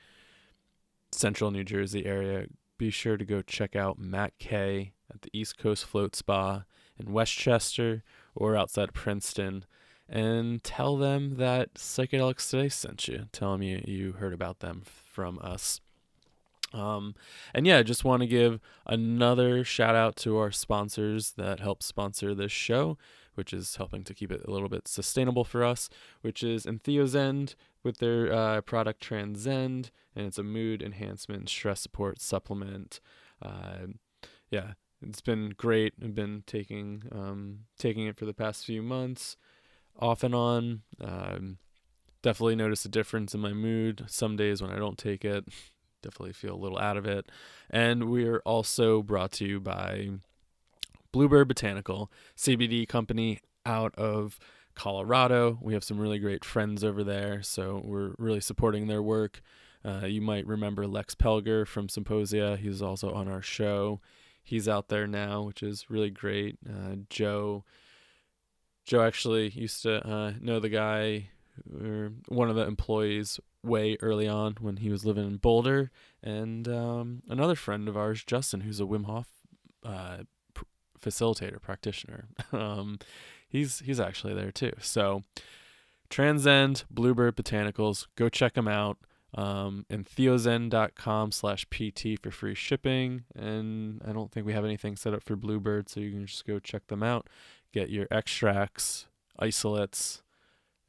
Central New Jersey area, be sure to go check out Matt K at the East Coast Float Spa in Westchester or outside Princeton, and tell them that Psychedelics Today sent you. Tell them you heard about them from us. And yeah, I just want to give another shout out to our sponsors that help sponsor this show. which is helping to keep it a little bit sustainable for us, which is Entheozen with their product Transcend, and it's a mood enhancement, stress support supplement. Yeah, it's been great. I've been taking it for the past few months, off and on. Definitely notice a difference in my mood. Some days when I don't take it, definitely feel a little out of it. And we're also brought to you by Bluebird Botanical, CBD company out of Colorado. We have some really great friends over there, so we're really supporting their work. You might remember Lex Pelger from Symposia. He's also on our show. He's out there now, which is really great. Joe actually used to know the guy, or one of the employees, way early on when he was living in Boulder. And another friend of ours, Justin, who's a Wim Hof facilitator, practitioner. He's actually there too. So Transcend, Bluebird Botanicals, go check them out. Entheozen.com/PT for free shipping. And I don't think we have anything set up for Bluebird, so you can just go check them out. Get your extracts, isolates,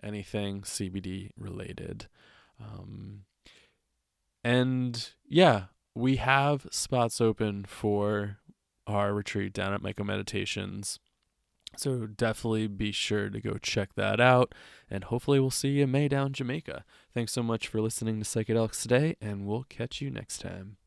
anything CBD related. And yeah, we have spots open for our retreat down at Myco Meditations. So definitely be sure to go check that out. And hopefully we'll see you in May down in Jamaica. Thanks so much for listening to Psychedelics Today, and we'll catch you next time.